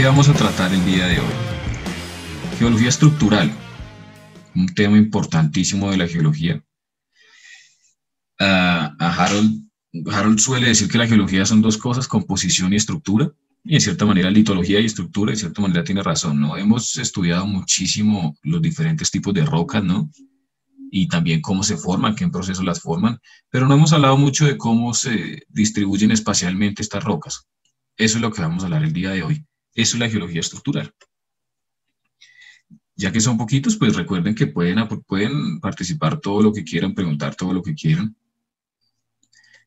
¿Qué vamos a tratar el día de hoy? Geología estructural, un tema importantísimo de la geología. Harold suele decir que la geología son dos cosas, composición y estructura, y en cierta manera litología y estructura, de cierta manera tiene razón, ¿no? Hemos estudiado muchísimo los diferentes tipos de rocas, ¿no? Y también cómo se forman, qué procesos las forman, pero no hemos hablado mucho de cómo se distribuyen espacialmente estas rocas. Eso es lo que vamos a hablar el día de hoy. Eso es la geología estructural. Ya que son poquitos, pues recuerden que pueden participar todo lo que quieran, preguntar todo lo que quieran.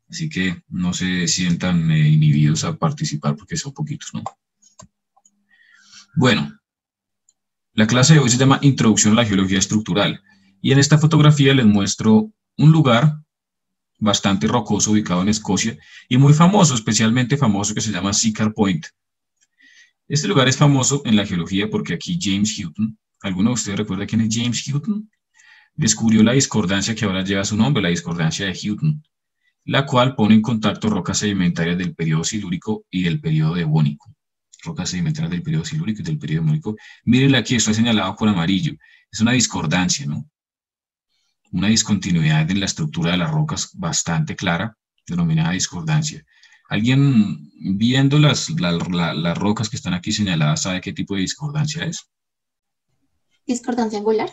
Así que no se sientan inhibidos a participar porque son poquitos, ¿no? Bueno, la clase de hoy se llama Introducción a la Geología Estructural. Y en esta fotografía les muestro un lugar bastante rocoso ubicado en Escocia y muy famoso, especialmente famoso, que se llama Siccar Point. Este lugar es famoso en la geología porque aquí James Hutton, ¿alguno de ustedes recuerda quién es James Hutton? Descubrió la discordancia que ahora lleva su nombre, la discordancia de Hutton, la cual pone en contacto rocas sedimentarias del periodo silúrico y del periodo devónico. Rocas sedimentarias del periodo silúrico y del periodo devónico. Mírenla aquí, esto es señalado con amarillo. Es una discordancia, ¿no? Una discontinuidad en la estructura de las rocas bastante clara, denominada discordancia. ¿Alguien viendo las rocas que están aquí señaladas sabe qué tipo de discordancia es? Discordancia angular.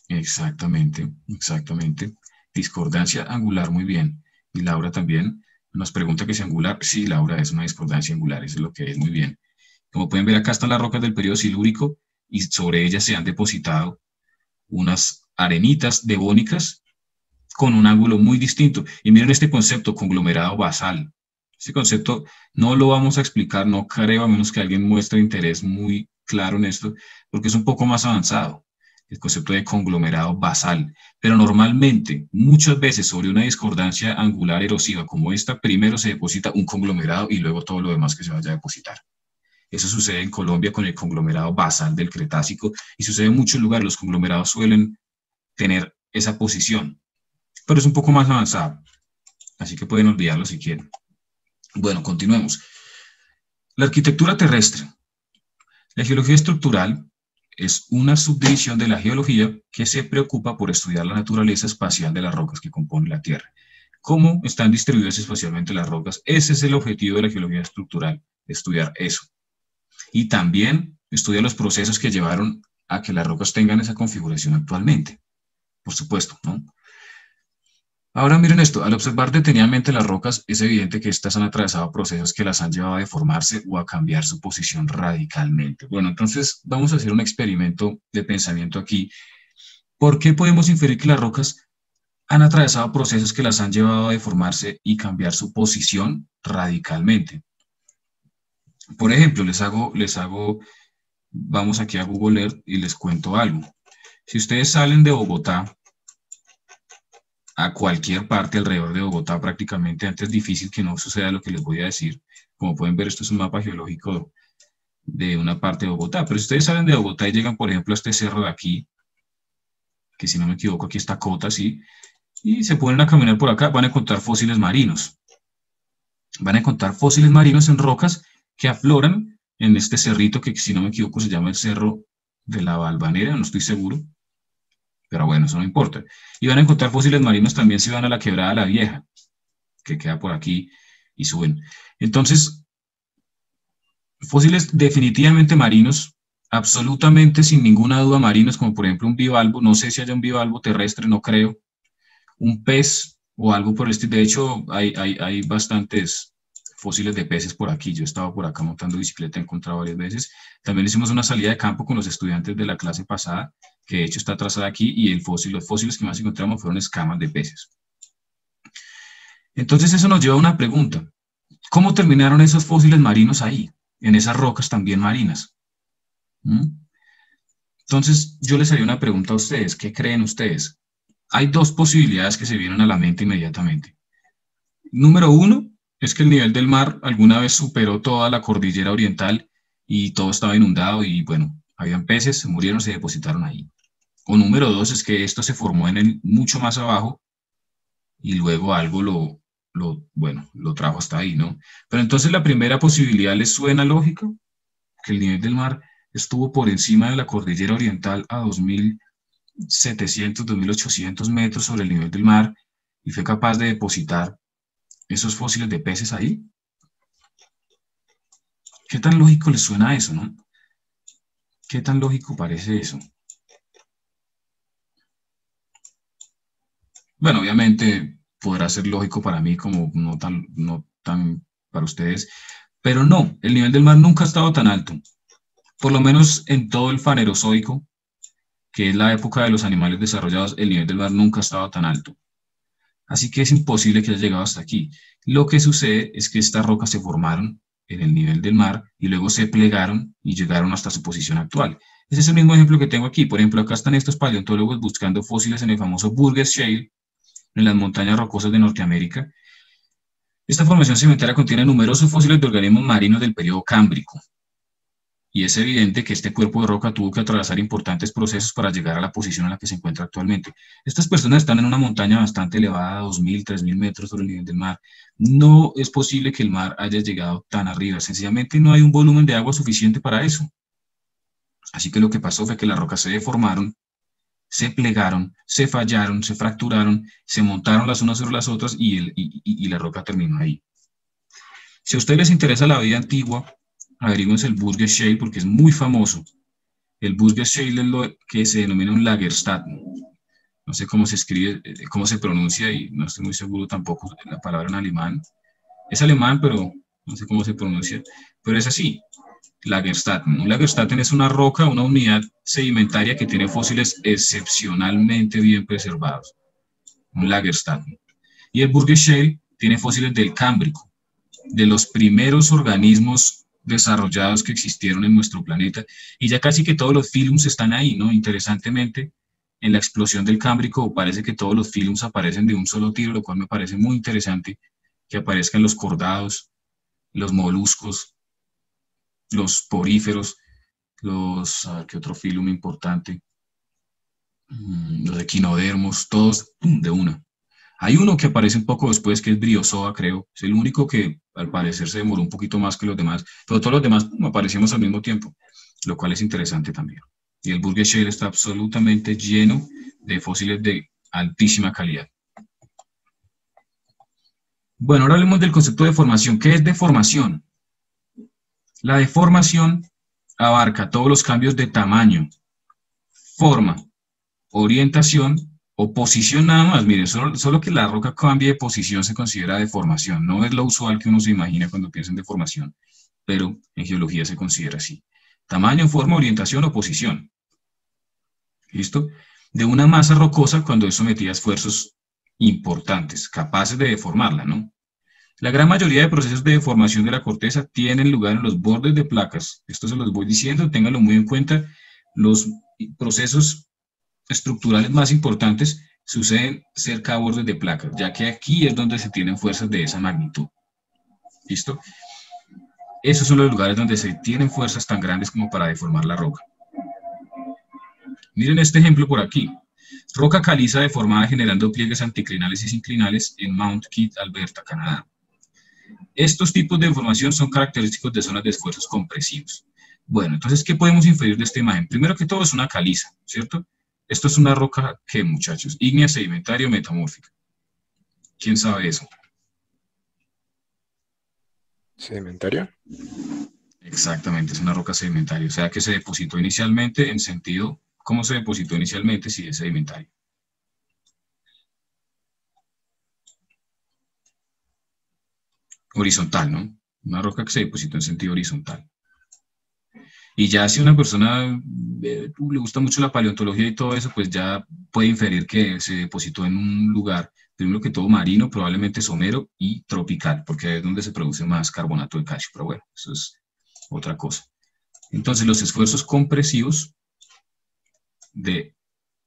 Exactamente, exactamente. Discordancia angular, muy bien. Y Laura también nos pregunta que si angular. Sí, Laura, es una discordancia angular, eso es lo que es, muy bien. Como pueden ver, acá están las rocas del periodo silúrico y sobre ellas se han depositado unas arenitas devónicas con un ángulo muy distinto. Y miren este concepto, conglomerado basal. Este concepto no lo vamos a explicar, no creo, a menos que alguien muestre interés muy claro en esto, porque es un poco más avanzado, el concepto de conglomerado basal. Pero normalmente, muchas veces sobre una discordancia angular erosiva como esta, primero se deposita un conglomerado y luego todo lo demás que se vaya a depositar. Eso sucede en Colombia con el conglomerado basal del Cretácico y sucede en muchos lugares. Los conglomerados suelen tener esa posición, pero es un poco más avanzado, así que pueden olvidarlo si quieren. Bueno, continuemos. La arquitectura terrestre. La geología estructural es una subdivisión de la geología que se preocupa por estudiar la naturaleza espacial de las rocas que componen la Tierra. ¿Cómo están distribuidas espacialmente las rocas? Ese es el objetivo de la geología estructural, estudiar eso. Y también estudia los procesos que llevaron a que las rocas tengan esa configuración actualmente, por supuesto, ¿no? Ahora miren esto, al observar detenidamente las rocas, es evidente que estas han atravesado procesos que las han llevado a deformarse o a cambiar su posición radicalmente. Bueno, entonces vamos a hacer un experimento de pensamiento aquí. ¿Por qué podemos inferir que las rocas han atravesado procesos que las han llevado a deformarse y cambiar su posición radicalmente? Por ejemplo, vamos aquí a Google Earth y les cuento algo. Si ustedes salen de Bogotá a cualquier parte alrededor de Bogotá prácticamente, antes es difícil que no suceda lo que les voy a decir. Como pueden ver, esto es un mapa geológico de una parte de Bogotá, pero si ustedes salen de Bogotá y llegan, por ejemplo, a este cerro de aquí, que si no me equivoco, aquí está Cota, ¿sí? Y se ponen a caminar por acá, van a encontrar fósiles marinos. Van a encontrar fósiles marinos en rocas que afloran en este cerrito que, si no me equivoco, se llama el Cerro de la Balvanera, no estoy seguro. Pero bueno, eso no importa. Y van a encontrar fósiles marinos también si van a la Quebrada La Vieja, que queda por aquí, y suben. Entonces, fósiles definitivamente marinos, absolutamente sin ninguna duda marinos, como por ejemplo un bivalvo, no sé si haya un bivalvo terrestre, no creo, un pez o algo por el estilo. De hecho, hay bastantes fósiles de peces por aquí. Yo estaba por acá montando bicicleta, he encontrado varias veces. También hicimos una salida de campo con los estudiantes de la clase pasada, que de hecho está trazada aquí, y los fósiles que más encontramos fueron escamas de peces. Entonces eso nos lleva a una pregunta. ¿Cómo terminaron esos fósiles marinos ahí, en esas rocas también marinas? Entonces yo les haría una pregunta a ustedes. ¿Qué creen ustedes? Hay dos posibilidades que se vienen a la mente inmediatamente. Número uno, es que el nivel del mar alguna vez superó toda la cordillera oriental y todo estaba inundado y, bueno, habían peces, se murieron, se depositaron ahí. O número dos, es que esto se formó mucho más abajo y luego algo lo trajo hasta ahí, ¿no? Pero entonces la primera posibilidad, ¿les suena lógica? que el nivel del mar estuvo por encima de la cordillera oriental a 2.700, 2.800 metros sobre el nivel del mar y fue capaz de depositar esos fósiles de peces ahí. ¿Qué tan lógico les suena eso, no? ¿Qué tan lógico parece eso? Bueno, obviamente podrá ser lógico para mí como no tan para ustedes, pero no, el nivel del mar nunca ha estado tan alto. Por lo menos en todo el Fanerozoico, que es la época de los animales desarrollados, el nivel del mar nunca ha estado tan alto. Así que es imposible que haya llegado hasta aquí. Lo que sucede es que estas rocas se formaron en el nivel del mar y luego se plegaron y llegaron hasta su posición actual. Ese es el mismo ejemplo que tengo aquí. Por ejemplo, acá están estos paleontólogos buscando fósiles en el famoso Burgess Shale, en las montañas rocosas de Norteamérica. Esta formación sedimentaria contiene numerosos fósiles de organismos marinos del periodo cámbrico. Y es evidente que este cuerpo de roca tuvo que atravesar importantes procesos para llegar a la posición en la que se encuentra actualmente. Estas personas están en una montaña bastante elevada, 2.000, 3.000 metros sobre el nivel del mar. No es posible que el mar haya llegado tan arriba, sencillamente no hay un volumen de agua suficiente para eso. Así que lo que pasó fue que las rocas se deformaron, se plegaron, se fallaron, se fracturaron, se montaron las unas sobre las otras y la roca terminó ahí. Si a ustedes les interesa la vida antigua, averigüense el Burgess Shale porque es muy famoso. El Burgess Shale es lo que se denomina un Lagerstätte. No sé cómo se escribe, cómo se pronuncia y no estoy muy seguro tampoco de la palabra en alemán. Es alemán, pero no sé cómo se pronuncia. Pero es así, Lagerstätten. Un Lagerstätten es una roca, una unidad sedimentaria que tiene fósiles excepcionalmente bien preservados. Un Lagerstätten. Y el Burgess Shale tiene fósiles del Cámbrico, de los primeros organismos desarrollados que existieron en nuestro planeta, y ya casi que todos los filums están ahí, ¿no? Interesantemente, en la explosión del Cámbrico parece que todos los filums aparecen de un solo tiro, lo cual me parece muy interesante que aparezcan los cordados, los moluscos, los poríferos, ¿qué otro filum importante? Los equinodermos, todos de una. Hay uno que aparece un poco después, que es Briozoa, creo. Es el único que al parecer se demoró un poquito más que los demás, pero todos los demás aparecimos al mismo tiempo, lo cual es interesante también. Y el Burgess Shale está absolutamente lleno de fósiles de altísima calidad. Bueno, ahora hablemos del concepto de deformación. ¿Qué es deformación? La deformación abarca todos los cambios de tamaño, forma, orientación o posición nada más. Miren, solo que la roca cambie de posición se considera deformación. No es lo usual que uno se imagina cuando piensa en deformación, pero en geología se considera así. Tamaño, forma, orientación o posición. ¿Listo? De una masa rocosa cuando es sometida a esfuerzos importantes, capaces de deformarla, ¿no? La gran mayoría de procesos de deformación de la corteza tienen lugar en los bordes de placas. Esto se los voy diciendo, ténganlo muy en cuenta. Los procesos estructurales más importantes suceden cerca de bordes de placas, ya que aquí es donde se tienen fuerzas de esa magnitud. ¿Listo? Esos son los lugares donde se tienen fuerzas tan grandes como para deformar la roca. Miren este ejemplo por aquí. Roca caliza deformada generando pliegues anticlinales y sinclinales en Mount Kidd, Alberta, Canadá. Estos tipos de deformación son característicos de zonas de esfuerzos compresivos. Bueno, entonces, ¿qué podemos inferir de esta imagen? Primero que todo es una caliza, ¿cierto? Esto es una roca, ¿qué, muchachos? Ígnea, sedimentaria o metamórfica. ¿Quién sabe eso? ¿Sedimentaria? Exactamente, es una roca sedimentaria. O sea que se depositó inicialmente en sentido, ¿cómo se depositó inicialmente si es sedimentaria? Horizontal, ¿no? Una roca que se depositó en sentido horizontal. Y ya si una persona le gusta mucho la paleontología y todo eso, pues ya puede inferir que se depositó en un lugar, primero que todo marino, probablemente somero y tropical, porque es donde se produce más carbonato de calcio. Pero bueno, eso es otra cosa. Entonces los esfuerzos compresivos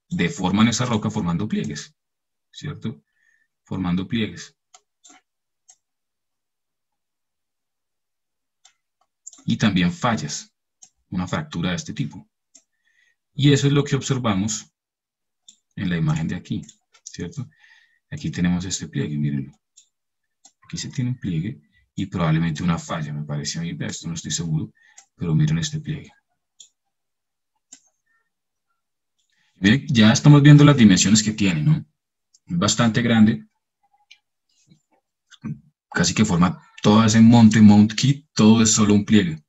deforman esa roca formando pliegues, ¿cierto? Formando pliegues. Y también fallas, una fractura de este tipo. Y eso es lo que observamos en la imagen de aquí, ¿cierto? Aquí tenemos este pliegue, mírenlo. Aquí se tiene un pliegue y probablemente una falla, me parece a mí, de esto no estoy seguro, pero miren este pliegue. Miren, ya estamos viendo las dimensiones que tiene, ¿no? Es bastante grande, casi que forma todo ese monte Mount Key, todo es solo un pliegue.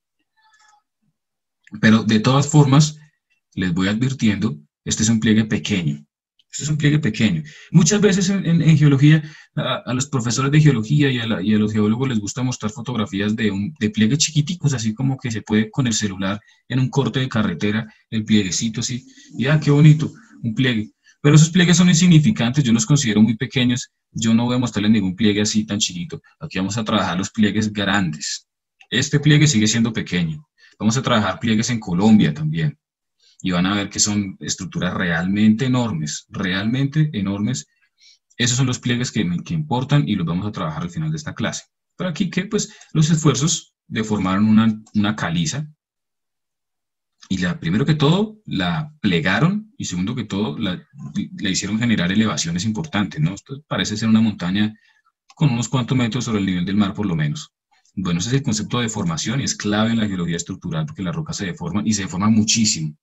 Pero de todas formas, les voy advirtiendo, este es un pliegue pequeño. Este es un pliegue pequeño. Muchas veces en geología, a los profesores de geología y a los geólogos les gusta mostrar fotografías de pliegues chiquiticos, así como que se puede con el celular en un corte de carretera, el plieguecito así. Y qué bonito, un pliegue. Pero esos pliegues son insignificantes, yo los considero muy pequeños. Yo no voy a mostrarles ningún pliegue así tan chiquito. Aquí vamos a trabajar los pliegues grandes. Este pliegue sigue siendo pequeño. Vamos a trabajar pliegues en Colombia también. Y van a ver que son estructuras realmente enormes, realmente enormes. Esos son los pliegues que importan y los vamos a trabajar al final de esta clase. Pero aquí que pues los esfuerzos deformaron una caliza y primero que todo la plegaron y segundo que todo le hicieron generar elevaciones importantes, ¿no? Esto parece ser una montaña con unos cuantos metros sobre el nivel del mar por lo menos. Bueno, ese es el concepto de deformación y es clave en la geología estructural porque las rocas se deforman y se deforman muchísimo.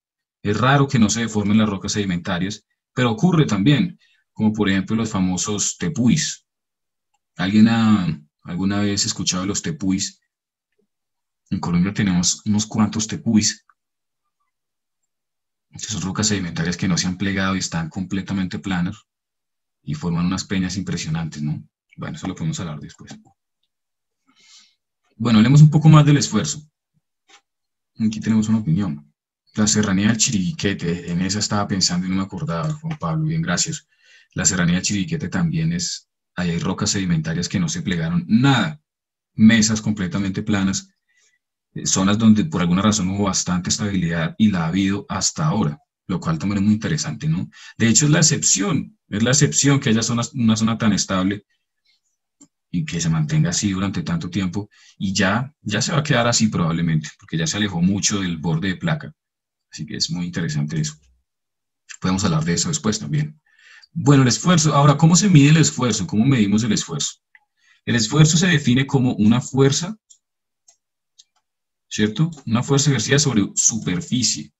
Es raro que no se deformen las rocas sedimentarias, pero ocurre también, como por ejemplo los famosos tepuis. ¿Alguien alguna vez escuchado de los tepuis? En Colombia tenemos unos cuantos tepuis. Son rocas sedimentarias que no se han plegado y están completamente planas y forman unas peñas impresionantes, ¿no? Bueno, eso lo podemos hablar después. Bueno, hablemos un poco más del esfuerzo. Aquí tenemos una opinión. La serranía del Chiribiquete, en esa estaba pensando y no me acordaba, Juan Pablo, bien, gracias. La serranía del Chiribiquete también ahí hay rocas sedimentarias que no se plegaron nada, mesas completamente planas, zonas donde por alguna razón hubo bastante estabilidad y la ha habido hasta ahora, lo cual también es muy interesante, ¿no? De hecho es la excepción que haya una zona tan estable y que se mantenga así durante tanto tiempo y ya se va a quedar así probablemente, porque ya se alejó mucho del borde de placa. Así que es muy interesante eso. Podemos hablar de eso después también. Bueno, el esfuerzo. Ahora, ¿cómo se mide el esfuerzo? ¿Cómo medimos el esfuerzo? El esfuerzo se define como una fuerza, ¿cierto? Una fuerza ejercida sobre superficie.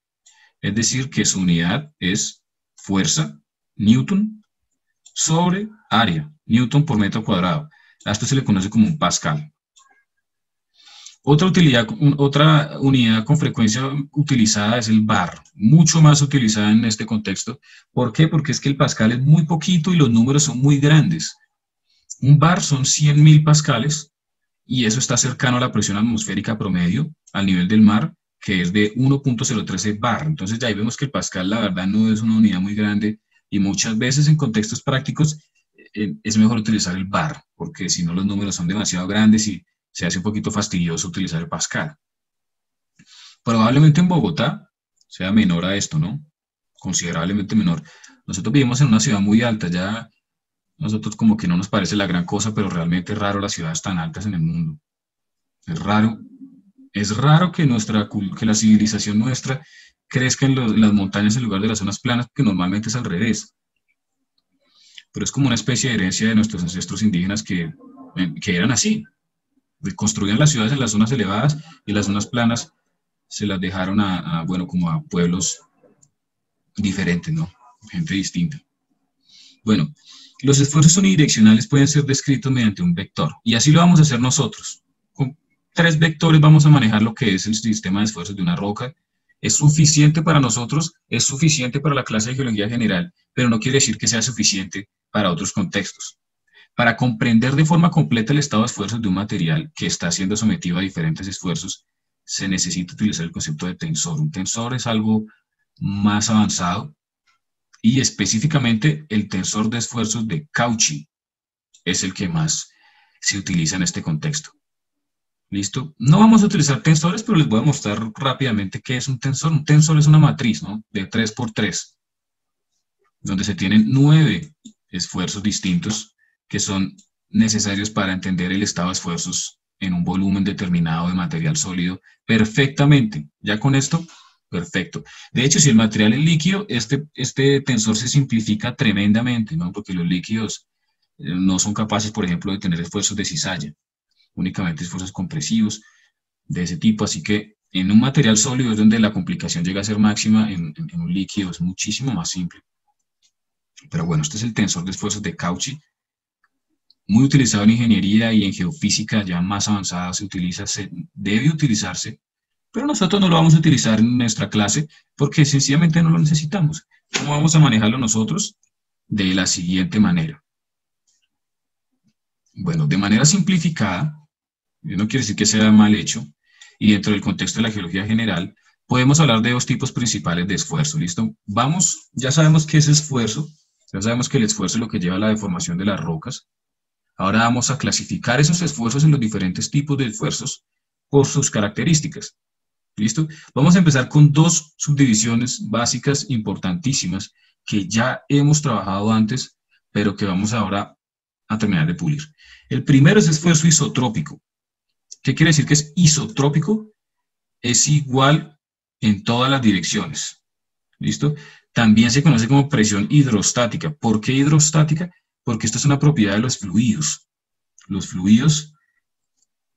Es decir, que su unidad es fuerza, Newton, sobre área, Newton por metro cuadrado. A esto se le conoce como un pascal. Otra unidad con frecuencia utilizada es el bar, mucho más utilizada en este contexto. ¿Por qué? Porque es que el pascal es muy poquito y los números son muy grandes. Un bar son 100.000 pascales y eso está cercano a la presión atmosférica promedio al nivel del mar, que es de 1.013 bar. Entonces ya ahí vemos que el pascal la verdad no es una unidad muy grande y muchas veces en contextos prácticos es mejor utilizar el bar, porque si no los números son demasiado grandes y se hace un poquito fastidioso utilizar el pascal. Probablemente en Bogotá sea menor a esto, ¿no? Considerablemente menor. Nosotros vivimos en una ciudad muy alta, ya nosotros como que no nos parece la gran cosa, pero realmente es raro las ciudades tan altas en el mundo. Es raro que la civilización nuestra crezca en las montañas en lugar de las zonas planas, porque normalmente es al revés. Pero es como una especie de herencia de nuestros ancestros indígenas que eran así. Construían las ciudades en las zonas elevadas y las zonas planas se las dejaron como a pueblos diferentes, ¿no? Gente distinta. Bueno, los esfuerzos unidireccionales pueden ser descritos mediante un vector y así lo vamos a hacer nosotros. Con 3 vectores vamos a manejar lo que es el sistema de esfuerzos de una roca. Es suficiente para nosotros, es suficiente para la clase de geología general, pero no quiere decir que sea suficiente para otros contextos. Para comprender de forma completa el estado de esfuerzos de un material que está siendo sometido a diferentes esfuerzos, se necesita utilizar el concepto de tensor. Un tensor es algo más avanzado y específicamente el tensor de esfuerzos de Cauchy es el que más se utiliza en este contexto. ¿Listo? No vamos a utilizar tensores, pero les voy a mostrar rápidamente qué es un tensor. Un tensor es una matriz, ¿no? De 3×3, donde se tienen 9 esfuerzos distintos que son necesarios para entender el estado de esfuerzos en un volumen determinado de material sólido perfectamente. Ya con esto, perfecto. De hecho, si el material es líquido, este tensor se simplifica tremendamente, ¿no? Porque los líquidos no son capaces, por ejemplo, de tener esfuerzos de cizalla. únicamente esfuerzos compresivos de ese tipo, así que en un material sólido es donde la complicación llega a ser máxima, en un líquido es muchísimo más simple. Pero bueno, este es el tensor de esfuerzos de Cauchy, muy utilizado en ingeniería y en geofísica ya más avanzada se debe utilizarse, pero nosotros no lo vamos a utilizar en nuestra clase porque sencillamente no lo necesitamos. ¿Cómo vamos a manejarlo nosotros? De la siguiente manera. Bueno, de manera simplificada, no quiere decir que sea mal hecho, y dentro del contexto de la geología general, podemos hablar de dos tipos principales de esfuerzo, ¿listo? Vamos, ya sabemos qué es esfuerzo, ya sabemos que el esfuerzo es lo que lleva a la deformación de las rocas. Ahora vamos a clasificar esos esfuerzos en los diferentes tipos de esfuerzos por sus características, ¿listo? Vamos a empezar con dos subdivisiones básicas importantísimas que ya hemos trabajado antes, pero que vamos ahora a terminar de pulir. El primero es esfuerzo isotrópico. ¿Qué quiere decir que es isotrópico? Es igual en todas las direcciones. ¿Listo? También se conoce como presión hidrostática. ¿Por qué hidrostática? Porque esta es una propiedad de los fluidos. Los fluidos,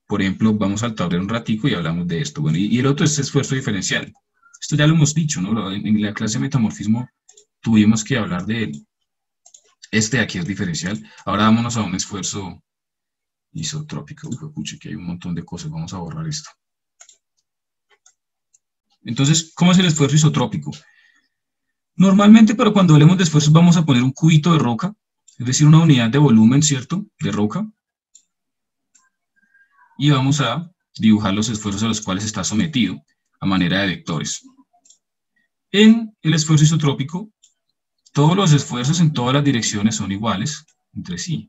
por ejemplo, vamos al tablero un ratico y hablamos de esto. Bueno, y el otro es esfuerzo diferencial. Esto ya lo hemos dicho, ¿no? En la clase de metamorfismo tuvimos que hablar de él. Este de aquí es diferencial. Ahora vámonos a un esfuerzo isotrópico. Uy, pucha, que hay un montón de cosas. Vamos a borrar esto. Entonces, ¿cómo es el esfuerzo isotrópico? Normalmente, pero cuando hablemos de esfuerzos, vamos a poner un cubito de roca, es decir, una unidad de volumen, ¿cierto?, de roca. Y vamos a dibujar los esfuerzos a los cuales está sometido a manera de vectores. En el esfuerzo isotrópico, todos los esfuerzos en todas las direcciones son iguales entre sí.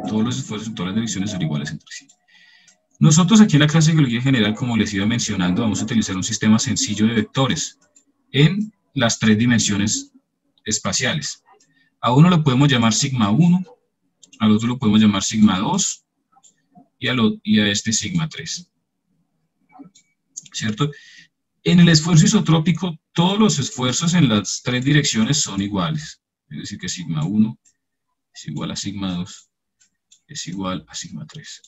Todos los esfuerzos en todas las direcciones son iguales entre sí. Nosotros aquí en la clase de geología general, como les iba mencionando, vamos a utilizar un sistema sencillo de vectores en las tres dimensiones espaciales. A uno lo podemos llamar sigma 1, al otro lo podemos llamar sigma 2 y a este sigma 3. ¿Cierto? En el esfuerzo isotrópico, todos los esfuerzos en las tres direcciones son iguales. Es decir, que sigma 1 es igual a sigma 2 es igual a sigma 3.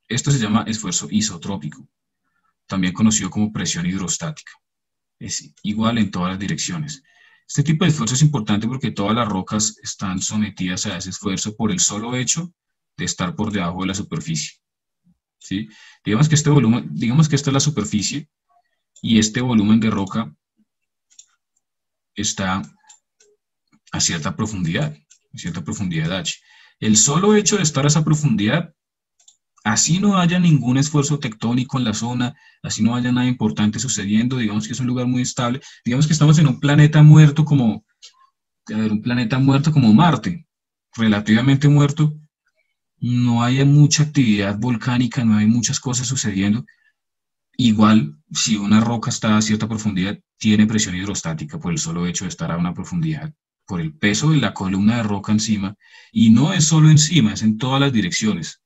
Esto se llama esfuerzo isotrópico, también conocido como presión hidrostática. Es igual en todas las direcciones. Este tipo de esfuerzo es importante porque todas las rocas están sometidas a ese esfuerzo por el solo hecho de estar por debajo de la superficie. ¿Sí? Digamos que este volumen, digamos que esta es la superficie y este volumen de roca está a cierta profundidad H. El solo hecho de estar a esa profundidad, así no haya ningún esfuerzo tectónico en la zona, así no haya nada importante sucediendo, digamos que es un lugar muy estable, digamos que estamos en un planeta muerto como Marte, relativamente muerto, no hay mucha actividad volcánica, no hay muchas cosas sucediendo. Igual, si una roca está a cierta profundidad, tiene presión hidrostática por el solo hecho de estar a una profundidad, por el peso de la columna de roca encima, y no es solo encima, es en todas las direcciones,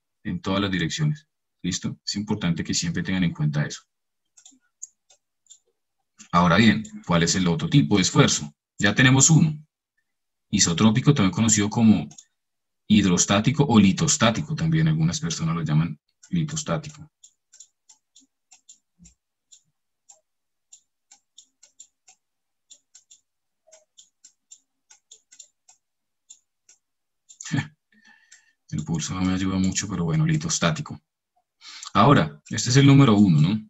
¿listo? Es importante que siempre tengan en cuenta eso. Ahora bien, ¿cuál es el otro tipo de esfuerzo? Ya tenemos uno, isotrópico, también conocido como hidrostático o litostático, también algunas personas lo llaman litostático. El pulso no me ayuda mucho, pero bueno, litostático. Ahora, este es el número 1, ¿no?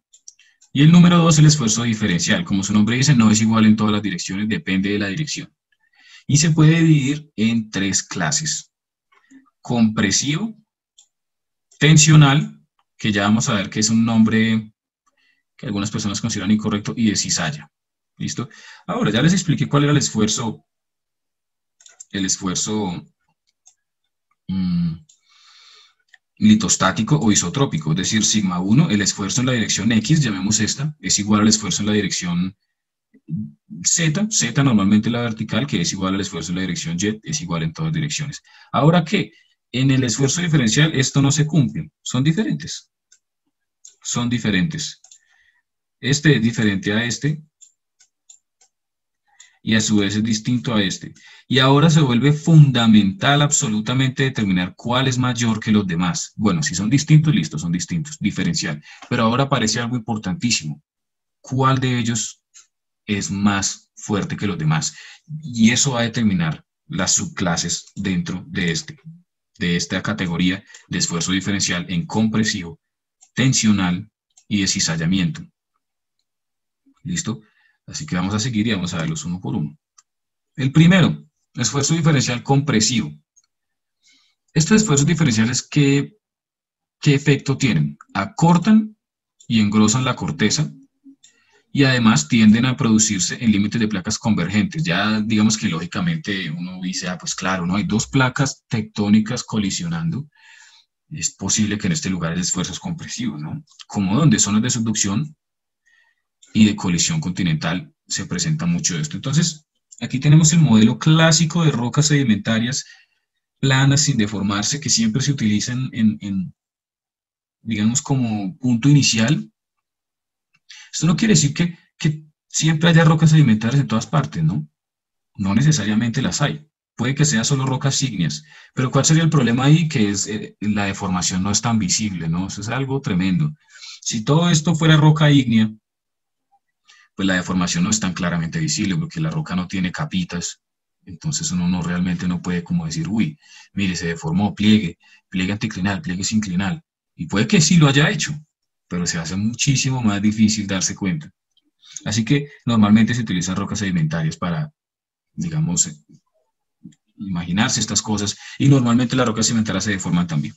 Y el número 2 es el esfuerzo diferencial. Como su nombre dice, no es igual en todas las direcciones, depende de la dirección. Y se puede dividir en tres clases. Compresivo, tensional, que ya vamos a ver que es un nombre que algunas personas consideran incorrecto, y de cizalla. ¿Listo? Ahora, ya les expliqué cuál era el esfuerzo litostático o isotrópico, es decir, sigma 1, el esfuerzo en la dirección X, llamemos esta, es igual al esfuerzo en la dirección Z normalmente la vertical, que es igual al esfuerzo en la dirección Y, es igual en todas direcciones. Ahora que en el esfuerzo diferencial esto no se cumple, son diferentes. Este es diferente a este, y a su vez es distinto a este. Y ahora se vuelve fundamental absolutamente determinar cuál es mayor que los demás. Bueno, si son distintos, listo, son distintos, diferencial. Pero ahora aparece algo importantísimo. ¿Cuál de ellos es más fuerte que los demás? Y eso va a determinar las subclases dentro de esta categoría de esfuerzo diferencial en compresivo, tensional y de cizallamiento. ¿Listo? Así que vamos a seguir y vamos a verlos uno por uno. El primero, esfuerzo diferencial compresivo. Estos esfuerzos diferenciales, ¿qué efecto tienen? Acortan y engrosan la corteza y además tienden a producirse en límites de placas convergentes. Ya digamos que lógicamente uno dice, pues claro, ¿no? Hay dos placas tectónicas colisionando. Es posible que en este lugar haya esfuerzos compresivos, ¿no? Como donde zonas de subducción y de colisión continental se presenta mucho esto. Entonces, aquí tenemos el modelo clásico de rocas sedimentarias planas sin deformarse que siempre se utilizan digamos, como punto inicial. Esto no quiere decir que siempre haya rocas sedimentarias en todas partes, ¿no? No necesariamente las hay. Puede que sean solo rocas ígneas. Pero ¿cuál sería el problema ahí? Que es la deformación no es tan visible, ¿no? Eso es algo tremendo. Si todo esto fuera roca ígnea, pues la deformación no es tan claramente visible porque la roca no tiene capitas. Entonces uno realmente no puede como decir, uy, mire, se deformó, pliegue anticlinal, pliegue sinclinal. Y puede que sí lo haya hecho, pero se hace muchísimo más difícil darse cuenta. Así que normalmente se utilizan rocas sedimentarias para, digamos, imaginarse estas cosas, y normalmente las rocas sedimentarias se deforman también.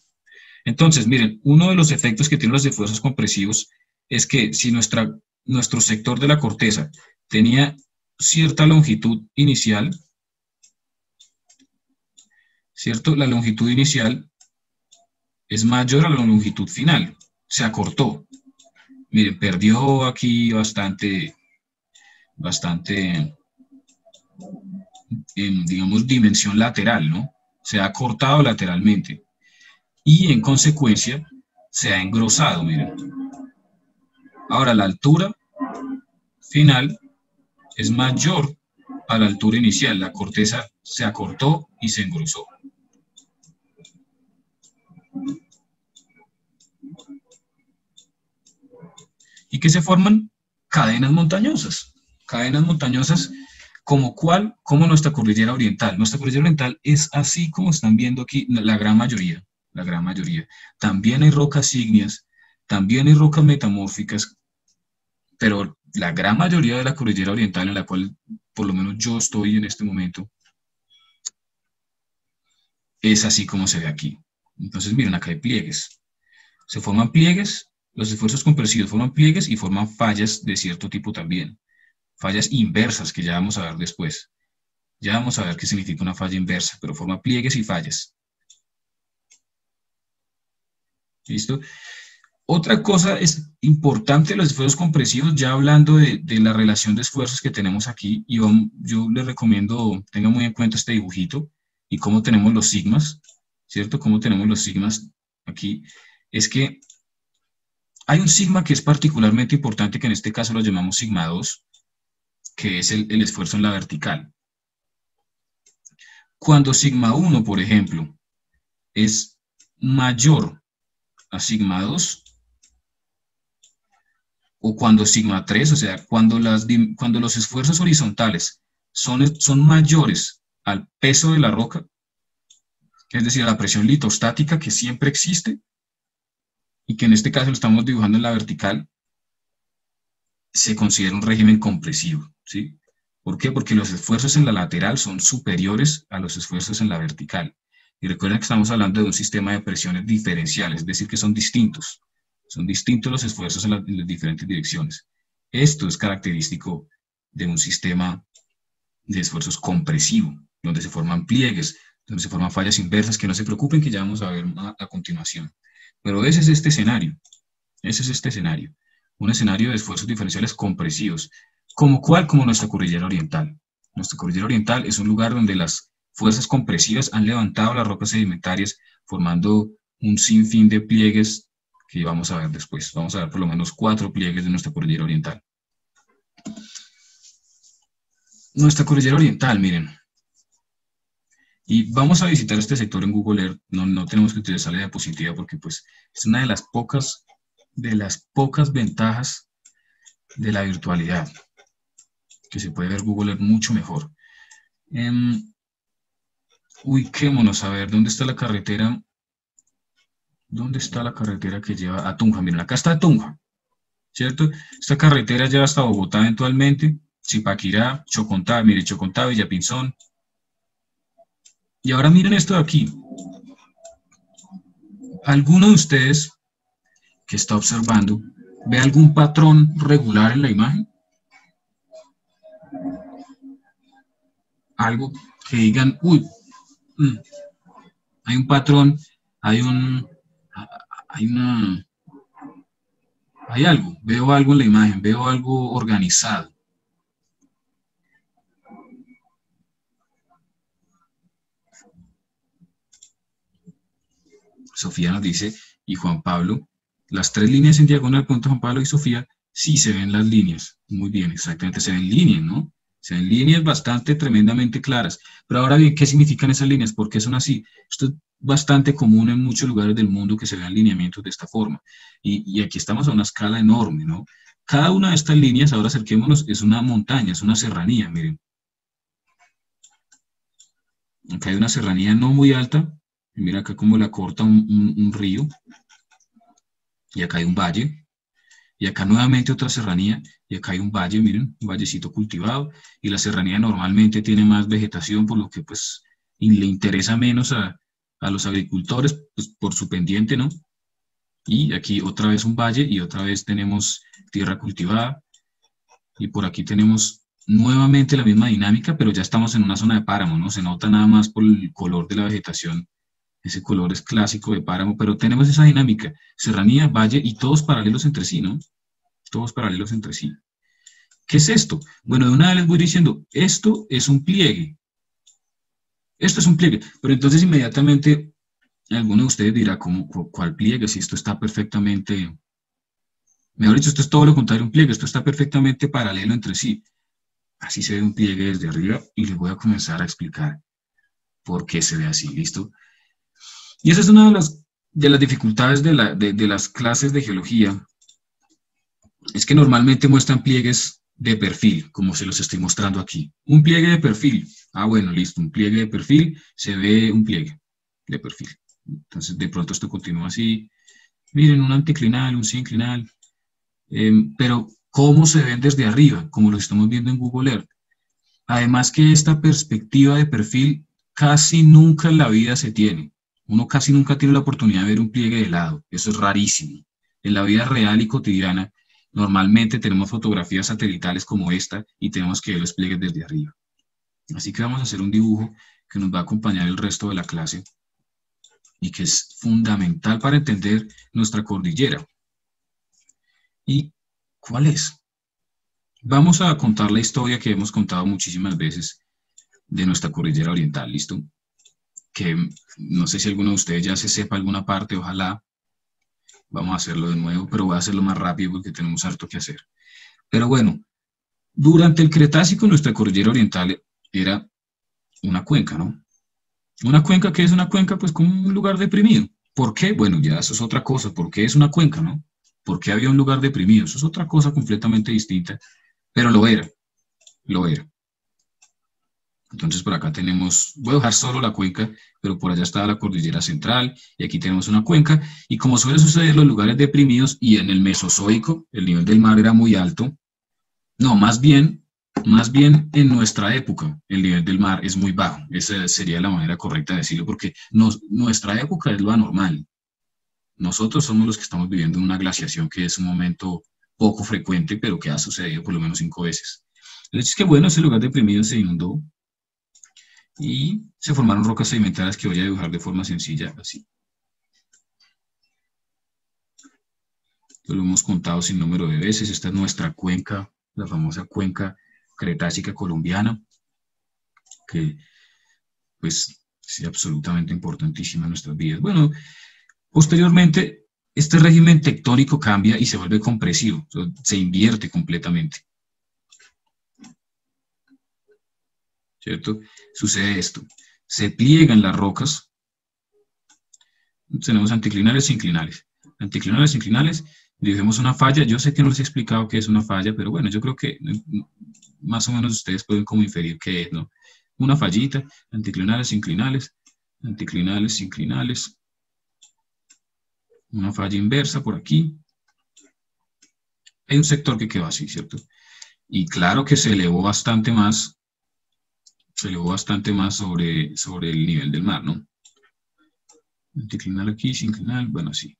Entonces, miren, uno de los efectos que tienen los esfuerzos compresivos es que si nuestro sector de la corteza tenía cierta longitud inicial, ¿cierto? La longitud inicial es mayor a la longitud final, se acortó. Miren, perdió aquí bastante, digamos, dimensión lateral, ¿no? Se ha acortado lateralmente y en consecuencia se ha engrosado, miren. Ahora la altura final es mayor a la altura inicial, la corteza se acortó y se engrosó. ¿Y qué se forman? Cadenas montañosas. Cadenas montañosas como nuestra cordillera oriental. Nuestra cordillera oriental es así como están viendo aquí, la gran mayoría. También hay rocas ígneas, también hay rocas metamórficas, pero la gran mayoría de la cordillera oriental, en la cual por lo menos yo estoy en este momento, es así como se ve aquí. Entonces miren, acá hay pliegues. Se forman pliegues, los esfuerzos compresivos forman pliegues y forman fallas de cierto tipo también. Fallas inversas que ya vamos a ver después. Ya vamos a ver qué significa una falla inversa, pero forma pliegues y fallas. ¿Listo? Otra cosa es importante de los esfuerzos compresivos, ya hablando de la relación de esfuerzos que tenemos aquí, y yo les recomiendo, tengan muy en cuenta este dibujito y cómo tenemos los sigmas, ¿cierto? Cómo tenemos los sigmas aquí, es que hay un sigma que es particularmente importante, que en este caso lo llamamos sigma 2, que es el esfuerzo en la vertical. Cuando sigma 1, por ejemplo, es mayor a sigma 2, o cuando sigma 3, o sea, cuando los esfuerzos horizontales son mayores al peso de la roca, es decir, a la presión litostática que siempre existe, y que en este caso lo estamos dibujando en la vertical, se considera un régimen compresivo, ¿sí? ¿Por qué? Porque los esfuerzos en la lateral son superiores a los esfuerzos en la vertical. Y recuerden que estamos hablando de un sistema de presiones diferenciales, es decir, que son distintos. Son distintos los esfuerzos en las diferentes direcciones. Esto es característico de un sistema de esfuerzos compresivo, donde se forman pliegues, donde se forman fallas inversas, que no se preocupen, que ya vamos a ver a continuación. Pero ese es este escenario. Ese es este escenario. Un escenario de esfuerzos diferenciales compresivos. ¿Como cuál? Como nuestra cordillera oriental. Nuestra cordillera oriental es un lugar donde las fuerzas compresivas han levantado las rocas sedimentarias, formando un sinfín de pliegues que vamos a ver después. Vamos a ver por lo menos 4 pliegues de nuestra cordillera oriental. nuestra cordillera oriental, miren. Y vamos a visitar este sector en Google Earth. No tenemos que utilizar la diapositiva porque pues, es una de las pocas ventajas de la virtualidad, que se puede ver Google Earth mucho mejor. Ubiquémonos a ver dónde está la carretera. ¿Dónde está la carretera que lleva a Tunja? Miren, acá está Tunja, ¿cierto? Esta carretera lleva hasta Bogotá eventualmente, Zipaquirá, Chocontá, mire, Chocontá, Villapinzón. Y ahora miren esto de aquí. ¿Alguno de ustedes que está observando ve algún patrón regular en la imagen? Algo que digan, uy, hay un patrón, hay algo, veo algo en la imagen, veo algo organizado. Sofía nos dice, y Juan Pablo, las 3 líneas en diagonal, punto Juan Pablo y Sofía, sí se ven las líneas. Muy bien, exactamente, se ven líneas, ¿no? Se ven líneas bastante, tremendamente claras. Pero ahora bien, ¿qué significan esas líneas? ¿Por qué son así? Esto es bastante común en muchos lugares del mundo que se vean lineamientos de esta forma. Y aquí estamos a una escala enorme, ¿no? Cada una de estas líneas, ahora acerquémonos, es una montaña, es una serranía, miren. Acá hay una serranía no muy alta, y mira acá como la corta un río, y acá hay un valle, y acá nuevamente otra serranía, y acá hay un valle, miren, un vallecito cultivado, y la serranía normalmente tiene más vegetación, por lo que pues le interesa menos a los agricultores, pues por su pendiente, ¿no? Y aquí otra vez un valle, y otra vez tenemos tierra cultivada, y por aquí tenemos nuevamente la misma dinámica, pero ya estamos en una zona de páramo, ¿no? Se nota nada más por el color de la vegetación. Ese color es clásico de páramo, pero tenemos esa dinámica, serranía, valle y todos paralelos entre sí, ¿no? Todos paralelos entre sí. ¿Qué es esto? Bueno, de una vez les voy diciendo, esto es un pliegue. Esto es un pliegue, pero entonces inmediatamente alguno de ustedes dirá, ¿cuál pliegue? Si esto está perfectamente, mejor dicho, esto es todo lo contrario a un pliegue, esto está perfectamente paralelo entre sí. Así se ve un pliegue desde arriba y les voy a comenzar a explicar por qué se ve así, ¿listo? Y esa es una de las dificultades de las clases de geología, es que normalmente muestran pliegues de perfil, como se los estoy mostrando aquí. Un pliegue de perfil. Ah, bueno, listo, un pliegue de perfil, se ve un pliegue de perfil. Entonces, de pronto esto continúa así. Miren, un anticlinal, un sinclinal. Pero, ¿cómo se ven desde arriba? Como lo estamos viendo en Google Earth. Además que esta perspectiva de perfil casi nunca en la vida se tiene. Uno casi nunca tiene la oportunidad de ver un pliegue de lado. Eso es rarísimo. En la vida real y cotidiana, normalmente tenemos fotografías satelitales como esta y tenemos que ver los pliegues desde arriba. Así que vamos a hacer un dibujo que nos va a acompañar el resto de la clase y que es fundamental para entender nuestra cordillera. ¿Y cuál es? Vamos a contar la historia que hemos contado muchísimas veces de nuestra cordillera oriental, ¿listo? Que no sé si alguno de ustedes ya se sepa alguna parte, ojalá. Vamos a hacerlo de nuevo, pero voy a hacerlo más rápido porque tenemos harto que hacer. Pero bueno, durante el Cretácico nuestra cordillera oriental era una cuenca, ¿no? ¿Una cuenca? ¿Qué es una cuenca? Pues como un lugar deprimido. ¿Por qué? Bueno, ya eso es otra cosa. ¿Por qué es una cuenca, no? ¿Por qué había un lugar deprimido? Eso es otra cosa completamente distinta, pero lo era, lo era. Entonces por acá tenemos, voy a dejar solo la cuenca, pero por allá está la cordillera central, y aquí tenemos una cuenca, y como suele suceder en los lugares deprimidos, y en el Mesozoico, el nivel del mar era muy alto, no, más bien en nuestra época, el nivel del mar es muy bajo, esa sería la manera correcta de decirlo, porque nuestra época es lo anormal. Nosotros somos los que estamos viviendo una glaciación que es un momento poco frecuente, pero que ha sucedido por lo menos 5 veces. El hecho es que, bueno, ese lugar deprimido se inundó, y se formaron rocas sedimentarias que voy a dibujar de forma sencilla, así. Lo hemos contado sin número de veces. Esta es nuestra cuenca, la famosa cuenca cretácica colombiana, que pues es absolutamente importantísima en nuestras vidas. Bueno, posteriormente este régimen tectónico cambia y se vuelve compresivo, se invierte completamente. ¿cierto? Sucede esto. Se pliegan las rocas. Tenemos anticlinales e inclinales. Anticlinales e inclinales, dibujemos una falla. Yo sé que no les he explicado qué es una falla, pero bueno, yo creo que más o menos ustedes pueden como inferir qué es, ¿no? Una fallita, anticlinales, inclinales, anticlinales, inclinales. Una falla inversa por aquí. Hay un sector que quedó así, ¿cierto? Y claro que se elevó bastante más sobre el nivel del mar, ¿no? Anticlinal aquí, sinclinal, bueno, sí.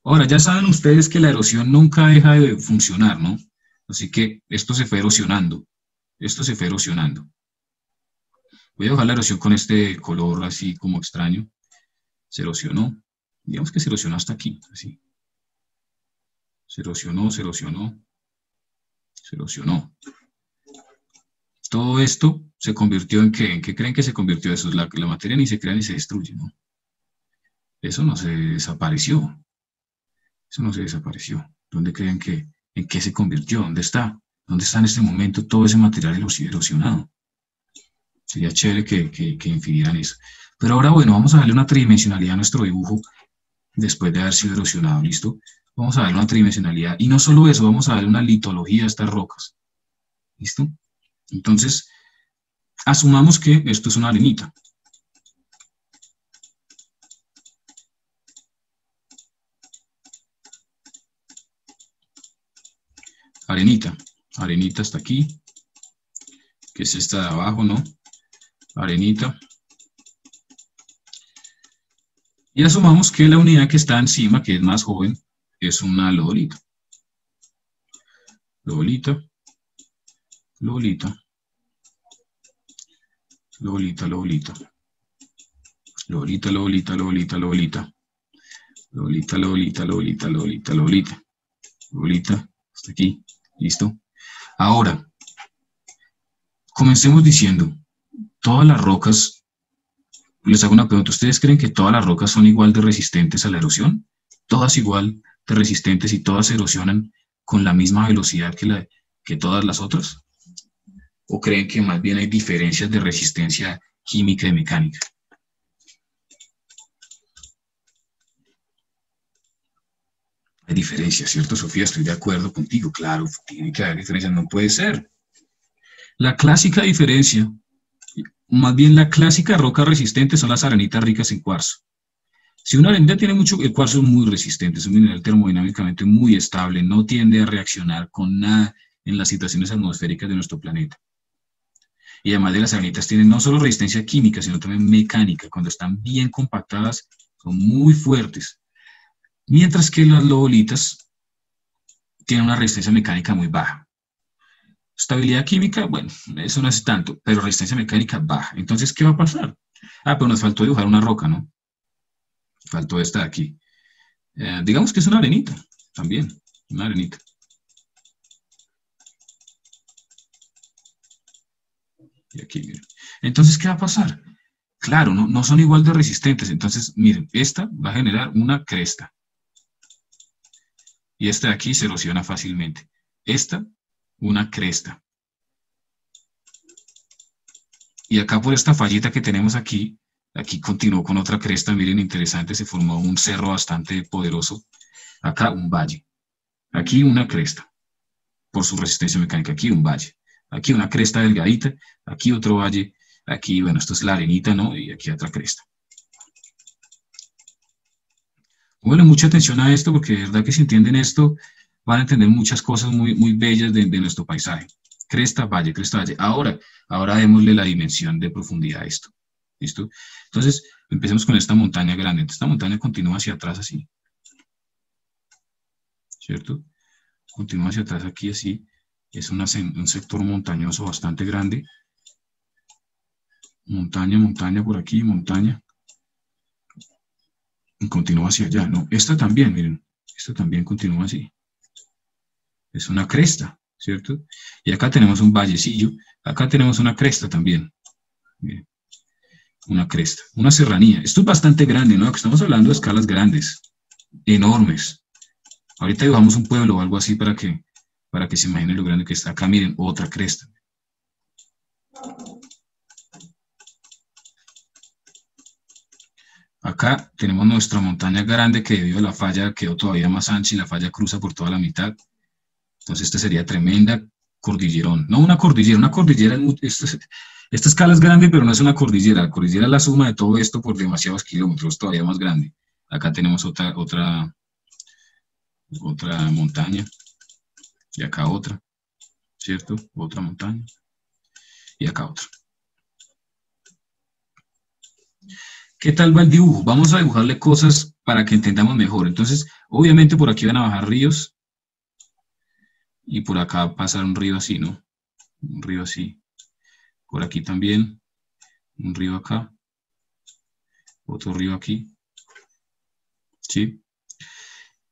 Ahora, ya saben ustedes que la erosión nunca deja de funcionar, ¿no? Así que esto se fue erosionando. Esto se fue erosionando. Voy a bajar la erosión con este color así como extraño. Se erosionó. Digamos que se erosionó hasta aquí, así. Se erosionó, se erosionó. Se erosionó. Todo esto se convirtió en ¿qué? ¿En qué creen que se convirtió eso? La materia ni se crea ni se destruye, ¿no? Eso no se desapareció. Eso no se desapareció. ¿Dónde creen que, en qué se convirtió? ¿Dónde está? ¿Dónde está en este momento todo ese material erosionado? Sería chévere que infirieran eso. Pero ahora, bueno, vamos a darle una tridimensionalidad a nuestro dibujo después de haber sido erosionado, ¿listo? Vamos a darle una tridimensionalidad. Y no solo eso, vamos a darle una litología a estas rocas. ¿Listo? Entonces, asumamos que esto es una arenita. Arenita. Arenita hasta aquí. Que es esta de abajo, ¿no? Arenita. Y asumamos que la unidad que está encima, que es más joven, es una lodolita. Lodolita. Lodolita. Lodolita, lodolita. Lodolita, lodolita, lodolita, lodolita. Lodolita, lodolita, lodolita, lodolita, lodolita. Lodolita, hasta aquí. ¿Listo? Ahora, comencemos diciendo, todas las rocas, les hago una pregunta, ¿ustedes creen que todas las rocas son igual de resistentes a la erosión? ¿Todas igual de resistentes y todas se erosionan con la misma velocidad que todas las otras? ¿O creen que más bien hay diferencias de resistencia química y mecánica? Hay diferencias, ¿cierto, Sofía? Estoy de acuerdo contigo, claro, tiene que haber diferencias, no puede ser. La clásica diferencia, más bien la clásica roca resistente son las arenitas ricas en cuarzo. Si una arenita tiene mucho, el cuarzo es muy resistente, es un mineral termodinámicamente muy estable, no tiende a reaccionar con nada en las situaciones atmosféricas de nuestro planeta. Y además de las arenitas tienen no solo resistencia química, sino también mecánica. Cuando están bien compactadas, son muy fuertes. Mientras que las lodolitas tienen una resistencia mecánica muy baja. Estabilidad química, bueno, eso no es tanto, pero resistencia mecánica baja. Entonces, ¿qué va a pasar? Ah, pero nos faltó dibujar una roca, ¿no? Faltó esta de aquí. Digamos que es una arenita, también, una arenita. Y aquí, miren. Entonces, ¿qué va a pasar? Claro, no son igual de resistentes. Entonces, miren, esta va a generar una cresta. Y esta de aquí se erosiona fácilmente. Esta, una cresta. Y acá por esta fallita que tenemos aquí continuó con otra cresta, miren, interesante, se formó un cerro bastante poderoso. Acá un valle. Aquí una cresta, por su resistencia mecánica. Aquí un valle. Aquí una cresta delgadita, aquí otro valle. Aquí, bueno, esto es la arenita, ¿no? Y aquí otra cresta. Bueno, mucha atención a esto, porque de verdad que si entienden esto, van a entender muchas cosas muy, muy bellas de nuestro paisaje. Cresta, valle, cresta, valle. Ahora démosle la dimensión de profundidad a esto. ¿Listo? Entonces, empecemos con esta montaña grande. Esta montaña continúa hacia atrás así. ¿Cierto? Continúa hacia atrás aquí así. Es un sector montañoso bastante grande. Montaña, montaña por aquí, montaña. Y continúa hacia allá, ¿no? Esta también, miren. Esta también continúa así. Es una cresta, ¿cierto? Y acá tenemos un vallecillo. Acá tenemos una cresta también. Miren. Una cresta, una serranía. Esto es bastante grande, ¿no? Estamos hablando de escalas grandes, enormes. Ahorita dibujamos un pueblo o algo así para que se imaginen lo grande que está. Acá miren, otra cresta. Acá tenemos nuestra montaña grande que debido a la falla quedó todavía más ancha y la falla cruza por toda la mitad. Entonces esta sería tremenda cordillerón. No una cordillera, esta escala es grande, pero no es una cordillera. La cordillera es la suma de todo esto por demasiados kilómetros, todavía más grande. Acá tenemos otra montaña y acá otra, ¿cierto? Otra montaña y acá otra. ¿Qué tal va el dibujo? Vamos a dibujarle cosas para que entendamos mejor. Entonces, obviamente por aquí van a bajar ríos y por acá va a pasar un río así, ¿no? Un río así. Por aquí también, un río acá, otro río aquí, ¿sí?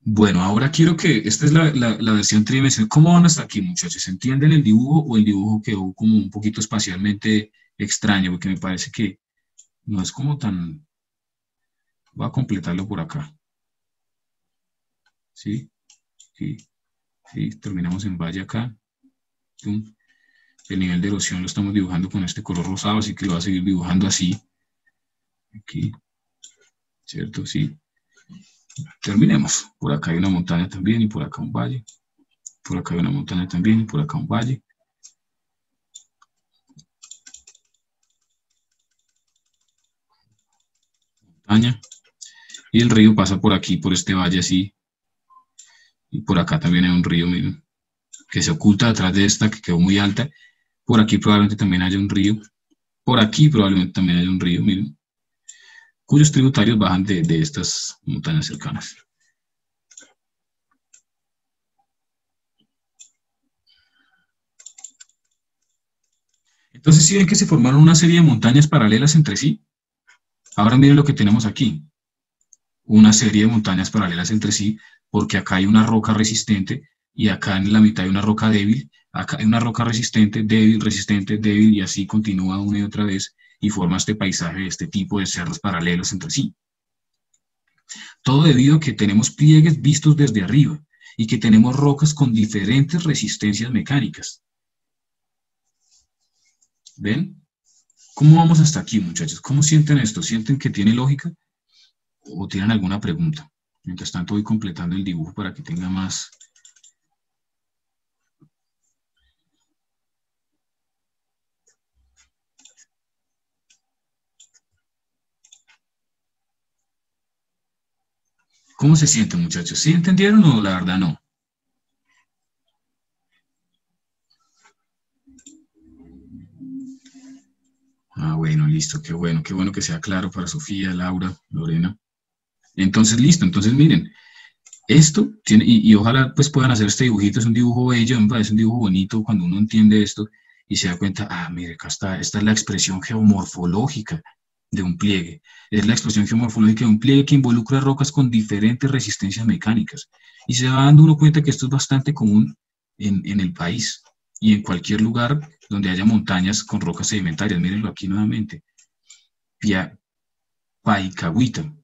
Bueno, ahora quiero que, esta es la versión tridimensional. ¿Cómo van hasta aquí, muchachos? ¿Entienden el dibujo o el dibujo quedó como un poquito espacialmente extraño? Porque me parece que no es como tan... Voy a completarlo por acá. ¿Sí? Sí, sí, terminamos en valle acá. ¡Tum! El nivel de erosión lo estamos dibujando con este color rosado, así que lo voy a seguir dibujando así. Aquí, ¿cierto? Sí. Terminemos. Por acá hay una montaña también y por acá un valle. Por acá hay una montaña también y por acá un valle. Montaña. Y el río pasa por aquí, por este valle así. Y por acá también hay un río, miren, que se oculta detrás de esta que quedó muy alta. Por aquí probablemente también haya un río. Por aquí probablemente también haya un río, miren, cuyos tributarios bajan de estas montañas cercanas. Entonces, si ven que se formaron una serie de montañas paralelas entre sí, ahora miren lo que tenemos aquí. Una serie de montañas paralelas entre sí, porque acá hay una roca resistente y acá en la mitad hay una roca débil, acá hay una roca resistente, débil, y así continúa una y otra vez y forma este paisaje, este tipo de cerros paralelos entre sí. Todo debido a que tenemos pliegues vistos desde arriba y que tenemos rocas con diferentes resistencias mecánicas. ¿Ven? ¿Cómo vamos hasta aquí, muchachos? ¿Cómo sienten esto? ¿Sienten que tiene lógica? ¿O tienen alguna pregunta? Mientras tanto voy completando el dibujo para que tenga más... ¿Cómo se sienten, muchachos? ¿Sí entendieron o la verdad no? Ah, bueno, listo, qué bueno que sea claro para Sofía, Laura, Lorena. Entonces, listo, entonces miren, esto tiene, y ojalá pues puedan hacer este dibujito, es un dibujo bello, me parece un dibujo bonito cuando uno entiende esto y se da cuenta, ah, mire, acá está, esta es la expresión geomorfológica de un pliegue. Es la expresión geomorfológica de un pliegue que involucra rocas con diferentes resistencias mecánicas. Y se va dando uno cuenta que esto es bastante común en el país y en cualquier lugar donde haya montañas con rocas sedimentarias. Mírenlo aquí nuevamente. Paicagüita,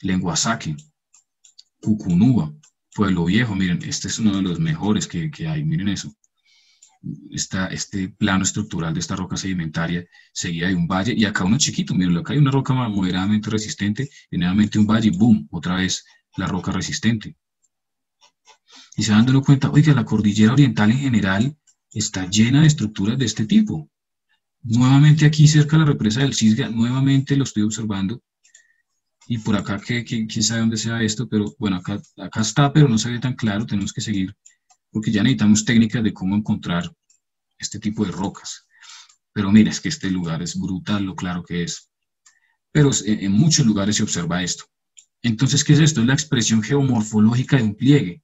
Lenguasaque, Cucunúa, Pueblo Viejo, miren, este es uno de los mejores que hay, miren eso. Este plano estructural de esta roca sedimentaria seguida de un valle, y acá uno chiquito, miren, acá hay una roca moderadamente resistente, y nuevamente un valle, boom, otra vez la roca resistente. Y se van dando cuenta, oiga, la cordillera oriental en general está llena de estructuras de este tipo. Nuevamente aquí cerca de la represa del Cisga, nuevamente lo estoy observando, y por acá, quién sabe dónde sea esto, pero bueno, acá está, pero no se ve tan claro, tenemos que seguir, porque ya necesitamos técnicas de cómo encontrar este tipo de rocas. Pero mira, es que este lugar es brutal, lo claro que es. Pero en muchos lugares se observa esto. Entonces, ¿qué es esto? Es la expresión geomorfológica de un pliegue,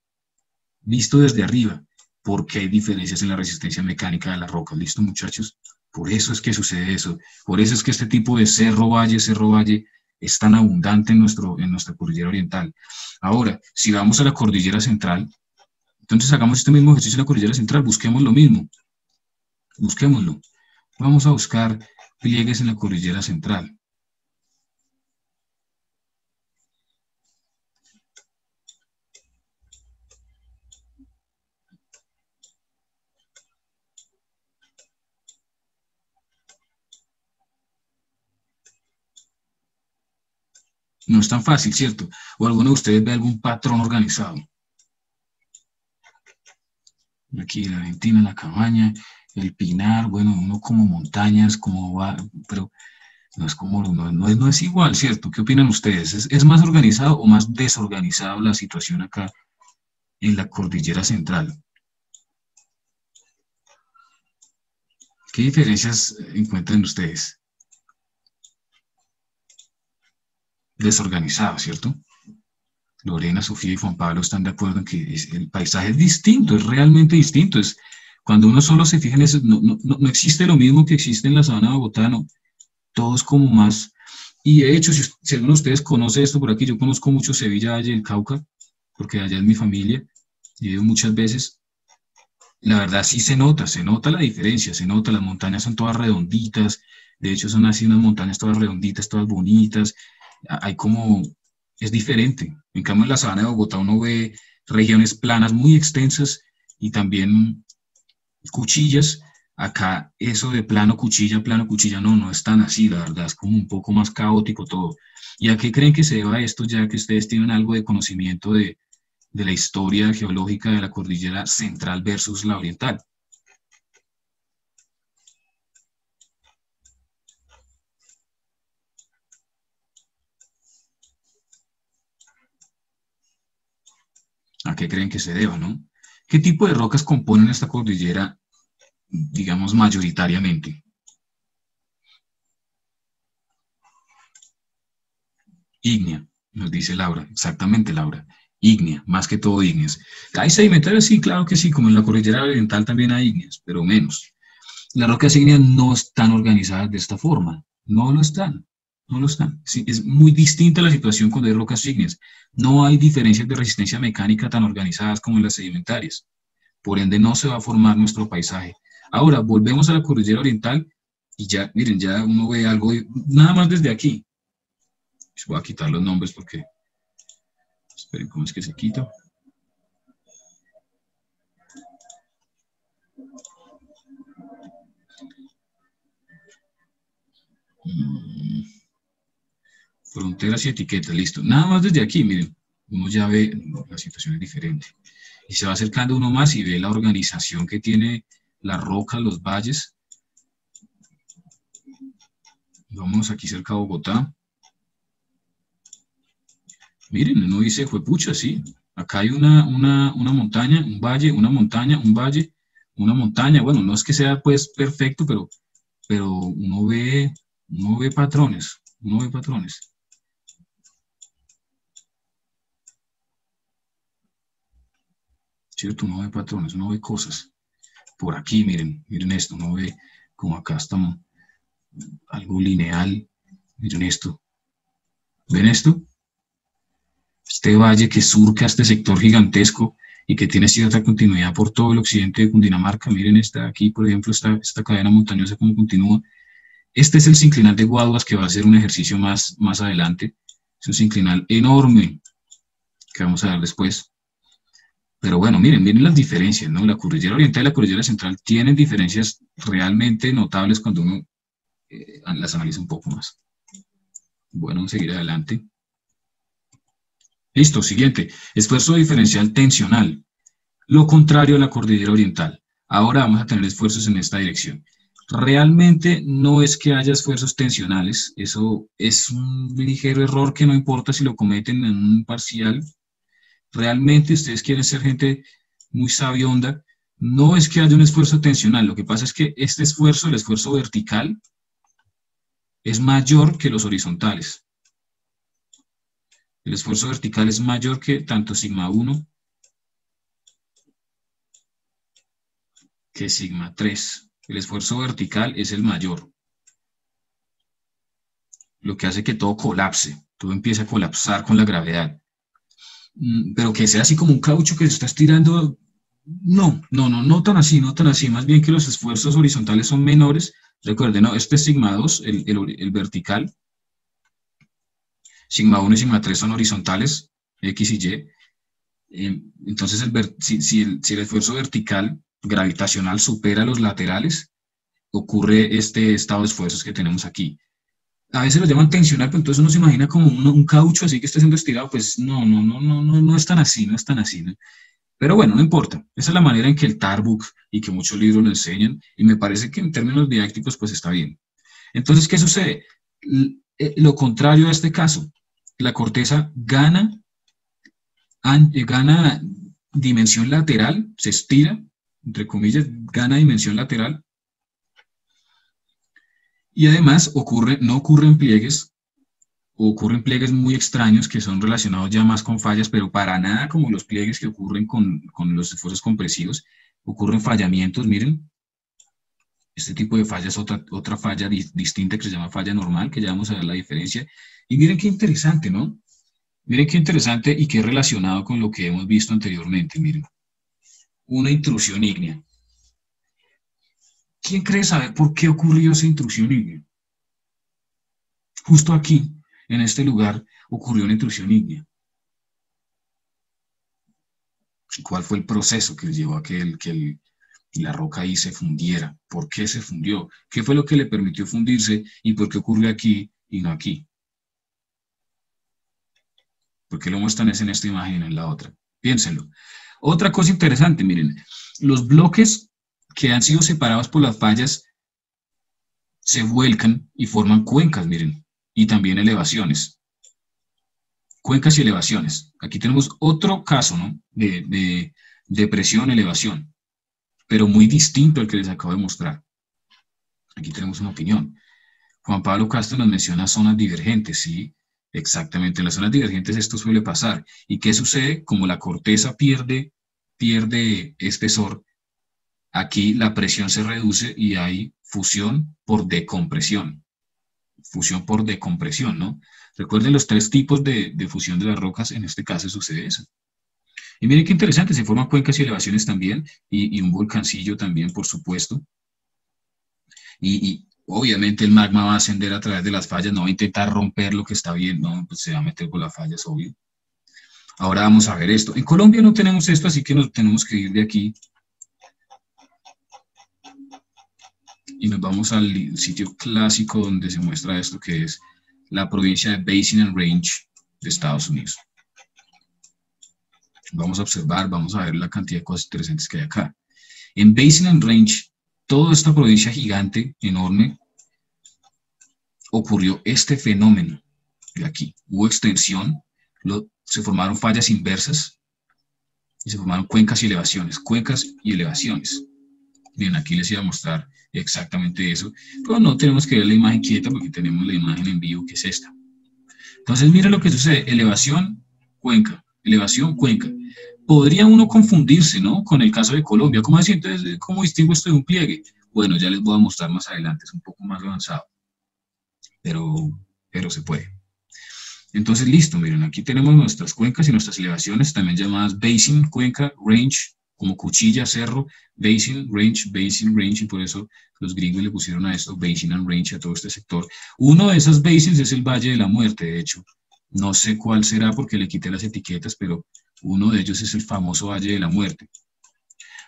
visto desde arriba, porque hay diferencias en la resistencia mecánica de las rocas. ¿Listo, muchachos? Por eso es que sucede eso. Por eso es que este tipo de cerro-valle, es tan abundante en nuestra cordillera oriental. Ahora, si vamos a la cordillera central, entonces hagamos este mismo ejercicio en la cordillera central, busquemos lo mismo, busquémoslo. Vamos a buscar pliegues en la cordillera central. No es tan fácil, ¿cierto? ¿O alguno de ustedes ve algún patrón organizado? Aquí la Argentina, la cabaña, el pinar, bueno, uno como montañas, como va, pero no es como, no es igual, ¿cierto? ¿Qué opinan ustedes? ¿Es más organizado o más desorganizado la situación acá en la cordillera central? ¿Qué diferencias encuentran ustedes? Desorganizado, ¿cierto? Lorena, Sofía y Juan Pablo están de acuerdo en que el paisaje es distinto, es realmente distinto. Cuando uno solo se fija en eso, no existe lo mismo que existe en la sabana de Bogotá, no. Todo es como más. Y de hecho, si alguno de ustedes conoce esto por aquí, yo conozco mucho Sevilla, Valle del Cauca, porque allá es mi familia, y he ido muchas veces. La verdad sí se nota la diferencia, se nota, las montañas son todas redonditas, de hecho son así unas montañas todas redonditas, todas bonitas, hay como, es diferente. En cambio en la sabana de Bogotá uno ve regiones planas muy extensas y también cuchillas. Acá eso de plano, cuchilla, no es tan así, la verdad, es como un poco más caótico todo. ¿Y a qué creen que se deba esto, ya que ustedes tienen algo de conocimiento de la historia geológica de la cordillera central versus la oriental? ¿A qué creen que se deba, no? ¿Qué tipo de rocas componen esta cordillera, digamos, mayoritariamente? Ígnea, nos dice Laura, exactamente Laura, ígnea, más que todo ígneas. ¿Hay sedimentarias? Sí, claro que sí, como en la cordillera oriental también hay ígneas, pero menos. Las rocas ígneas no están organizadas de esta forma, no lo están, no lo están. Sí, es muy distinta la situación cuando hay rocas ígneas. No hay diferencias de resistencia mecánica tan organizadas como en las sedimentarias. Por ende, no se va a formar nuestro paisaje. Ahora, volvemos a la cordillera oriental y ya, miren, ya uno ve algo, nada más desde aquí. Les voy a quitar los nombres porque, esperen, ¿cómo es que se quita? Fronteras y etiquetas, listo. Nada más desde aquí, miren, uno ya ve, la situación es diferente. Y se va acercando uno más y ve la organización que tiene las rocas, los valles. Vámonos aquí cerca de Bogotá. Miren, uno dice, pucha, sí. Acá hay una montaña, un valle, una montaña, un valle, una montaña. Bueno, no es que sea pues perfecto, pero uno ve patrones, uno ve patrones. ¿Cierto? Uno ve patrones, uno ve cosas. Por aquí, miren esto, uno ve como acá estamos, algo lineal. Miren esto. ¿Ven esto? Este valle que surca este sector gigantesco y que tiene cierta continuidad por todo el occidente de Cundinamarca. Miren esta aquí, por ejemplo, esta cadena montañosa como continúa. Este es el sinclinal de Guaduas, que va a ser un ejercicio más adelante. Es un sinclinal enorme que vamos a ver después. Pero bueno, miren las diferencias, ¿no? La cordillera oriental y la cordillera central tienen diferencias realmente notables cuando uno las analiza un poco más. Bueno, seguir adelante. Listo, siguiente. Esfuerzo diferencial tensional. Lo contrario a la cordillera oriental. Ahora vamos a tener esfuerzos en esta dirección. Realmente no es que haya esfuerzos tensionales. Eso es un ligero error que no importa si lo cometen en un parcial. Realmente ustedes quieren ser gente muy sabionda. No es que haya un esfuerzo tensional. Lo que pasa es que este esfuerzo, el esfuerzo vertical, es mayor que los horizontales. El esfuerzo vertical es mayor que tanto sigma 1 que sigma 3. El esfuerzo vertical es el mayor. Lo que hace que todo colapse, todo empiece a colapsar con la gravedad. Pero que sea así como un caucho que se está estirando, no tan así, no tan así. Más bien que los esfuerzos horizontales son menores. Recuerden, ¿no? Este es sigma 2, el vertical. Sigma 1 y sigma 3 son horizontales, X y Y. Entonces, si el esfuerzo vertical gravitacional supera los laterales, ocurre este estado de esfuerzos que tenemos aquí. a veces lo llaman tensional, pero entonces uno se imagina como un caucho así que está siendo estirado, pues no es tan así, no es tan así, ¿no? Pero bueno, no importa. Esa es la manera en que el Tarbuk y que muchos libros lo enseñan, y me parece que en términos didácticos, pues está bien. Entonces, ¿qué sucede? Lo contrario a este caso, la corteza gana dimensión lateral, se estira, entre comillas, gana dimensión lateral, y además no ocurren pliegues, o ocurren pliegues muy extraños que son relacionados ya más con fallas, pero para nada como los pliegues que ocurren con los esfuerzos compresivos, ocurren fallamientos, miren, este tipo de falla es otra falla distinta que se llama falla normal, que ya vamos a ver la diferencia, y miren qué interesante, ¿no? Miren qué interesante y qué relacionado con lo que hemos visto anteriormente, miren, una intrusión ígnea. ¿Quién cree saber por qué ocurrió esa intrusión ígnea? Justo aquí, en este lugar, ocurrió una intrusión ígnea. ¿Cuál fue el proceso que llevó a que la roca ahí se fundiera? ¿Por qué se fundió? ¿Qué fue lo que le permitió fundirse y por qué ocurrió aquí y no aquí? ¿Por qué lo muestran en esta imagen y no en la otra? Piénsenlo. Otra cosa interesante, miren, los bloques que han sido separados por las fallas se vuelcan y forman cuencas, miren, y también elevaciones. Cuencas y elevaciones. Aquí tenemos otro caso, ¿no? de depresión, elevación, pero muy distinto al que les acabo de mostrar. Aquí tenemos una opinión. Juan Pablo Castro nos menciona zonas divergentes, ¿sí? Exactamente, en las zonas divergentes esto suele pasar. ¿Y qué sucede? Como la corteza pierde espesor, aquí la presión se reduce y hay fusión por decompresión. Fusión por decompresión, ¿no? Recuerden los tres tipos de fusión de las rocas, en este caso sucede eso. Y miren qué interesante, se forman cuencas y elevaciones también, y un volcancillo también, por supuesto. Y obviamente el magma va a ascender a través de las fallas, no va a intentar romper lo que está bien, no, pues se va a meter por las fallas, obvio. Ahora vamos a ver esto. En Colombia no tenemos esto, así que nos tenemos que ir de aquí. Y nos vamos al sitio clásico donde se muestra esto, que es la provincia de Basin and Range de Estados Unidos. Vamos a observar, vamos a ver la cantidad de cosas interesantes que hay acá. En Basin and Range, toda esta provincia gigante, enorme, ocurrió este fenómeno de aquí. Hubo extensión, se formaron fallas inversas y se formaron cuencas y elevaciones. Cuencas y elevaciones. Bien, aquí les iba a mostrar exactamente eso, pero no tenemos que ver la imagen quieta porque tenemos la imagen en vivo, que es esta. Entonces, mira lo que sucede. Elevación, cuenca. Elevación, cuenca. Podría uno confundirse, ¿no? Con el caso de Colombia. ¿Cómo así? Entonces, ¿cómo distingo esto de un pliegue? Bueno, ya les voy a mostrar más adelante. Es un poco más avanzado. Pero se puede. Entonces, listo, miren, aquí tenemos nuestras cuencas y nuestras elevaciones, también llamadas basin, cuenca, range, como cuchilla, cerro, basin, range, y por eso los gringos le pusieron a esto basin and range a todo este sector. Uno de esos basins es el Valle de la Muerte, de hecho. No sé cuál será porque le quité las etiquetas, pero uno de ellos es el famoso Valle de la Muerte.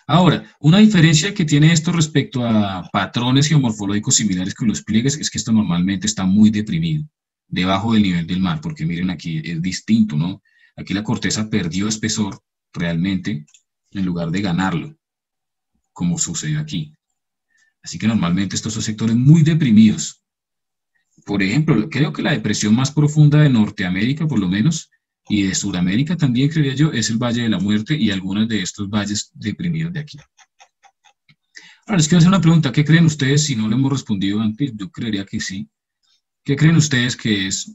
Ahora, una diferencia que tiene esto respecto a patrones geomorfológicos similares con los pliegues es que esto normalmente está muy deprimido, debajo del nivel del mar, porque miren aquí es distinto, ¿no? Aquí la corteza perdió espesor realmente en lugar de ganarlo, como sucedió aquí. Así que normalmente estos son sectores muy deprimidos. Por ejemplo, creo que la depresión más profunda de Norteamérica, por lo menos, y de Sudamérica también, creía yo, es el Valle de la Muerte y algunos de estos valles deprimidos de aquí. Ahora les quiero hacer una pregunta. ¿Qué creen ustedes? Si no lo hemos respondido antes, yo creería que sí. ¿Qué creen ustedes que es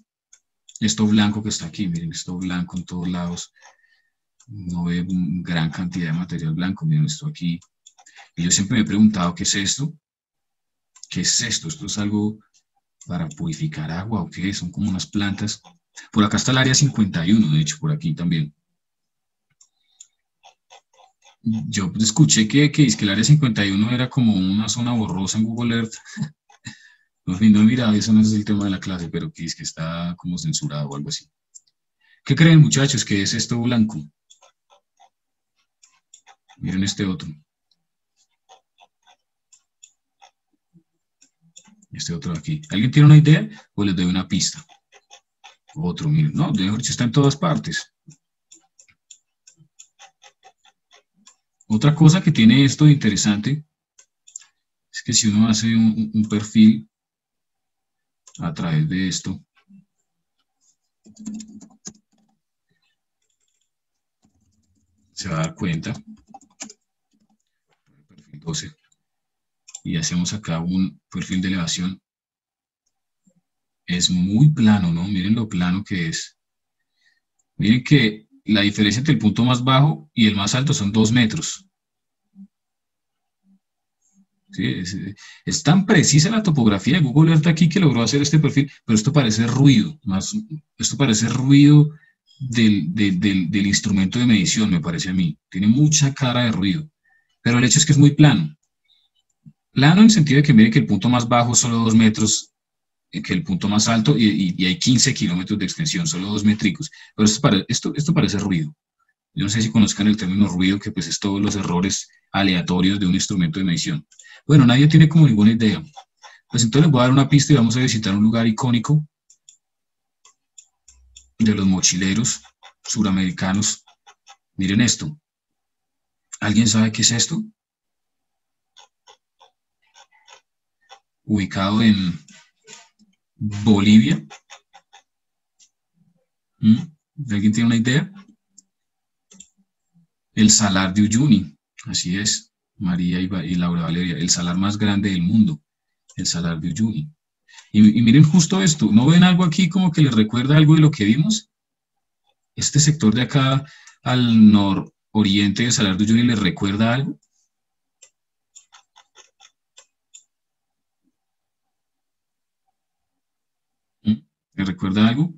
esto blanco que está aquí? Miren, esto blanco en todos lados. No ve gran cantidad de material blanco. Miren esto aquí. Y yo siempre me he preguntado, ¿qué es esto? ¿Qué es esto? ¿Esto es algo para purificar agua o qué? Son como unas plantas. Por acá está el área 51, de hecho, por aquí también. Yo escuché que el área 51 era como una zona borrosa en Google Earth. No he mirado, eso no es el tema de la clase, pero que es que está como censurado o algo así. ¿Qué creen, muchachos, que es esto blanco? Miren este otro. Este otro de aquí. ¿Alguien tiene una idea o les doy una pista? Otro, miren, no, de hecho está en todas partes. Otra cosa que tiene esto de interesante es que si uno hace un perfil a través de esto, se va a dar cuenta, perfil 12, y hacemos acá un perfil de elevación, es muy plano, ¿no? Miren lo plano que es. Miren que la diferencia entre el punto más bajo y el más alto son 2 metros. ¿Sí? Es tan precisa la topografía de Google Earth aquí que logró hacer este perfil, pero esto parece ruido, esto parece ruido del instrumento de medición, me parece a mí. Tiene mucha cara de ruido, pero el hecho es que es muy plano. Plano en el sentido de que mire que el punto más bajo es solo 2 metros, que el punto más alto, y hay 15 kilómetros de extensión, solo 2 métricos. Pero esto parece ruido. Yo no sé si conozcan el término ruido, que pues es todos los errores aleatorios de un instrumento de medición. Bueno, nadie tiene como ninguna idea. Pues entonces les voy a dar una pista y vamos a visitar un lugar icónico de los mochileros suramericanos. Miren esto. ¿Alguien sabe qué es esto? Ubicado en Bolivia. ¿Alguien tiene una idea? El Salar de Uyuni. Así es, María y Laura Valeria. El salar más grande del mundo. El Salar de Uyuni. Y miren justo esto. ¿No ven algo aquí como que les recuerda algo de lo que vimos? Este sector de acá al nororiente del Salar de Uyuni les recuerda algo. ¿Les recuerda algo?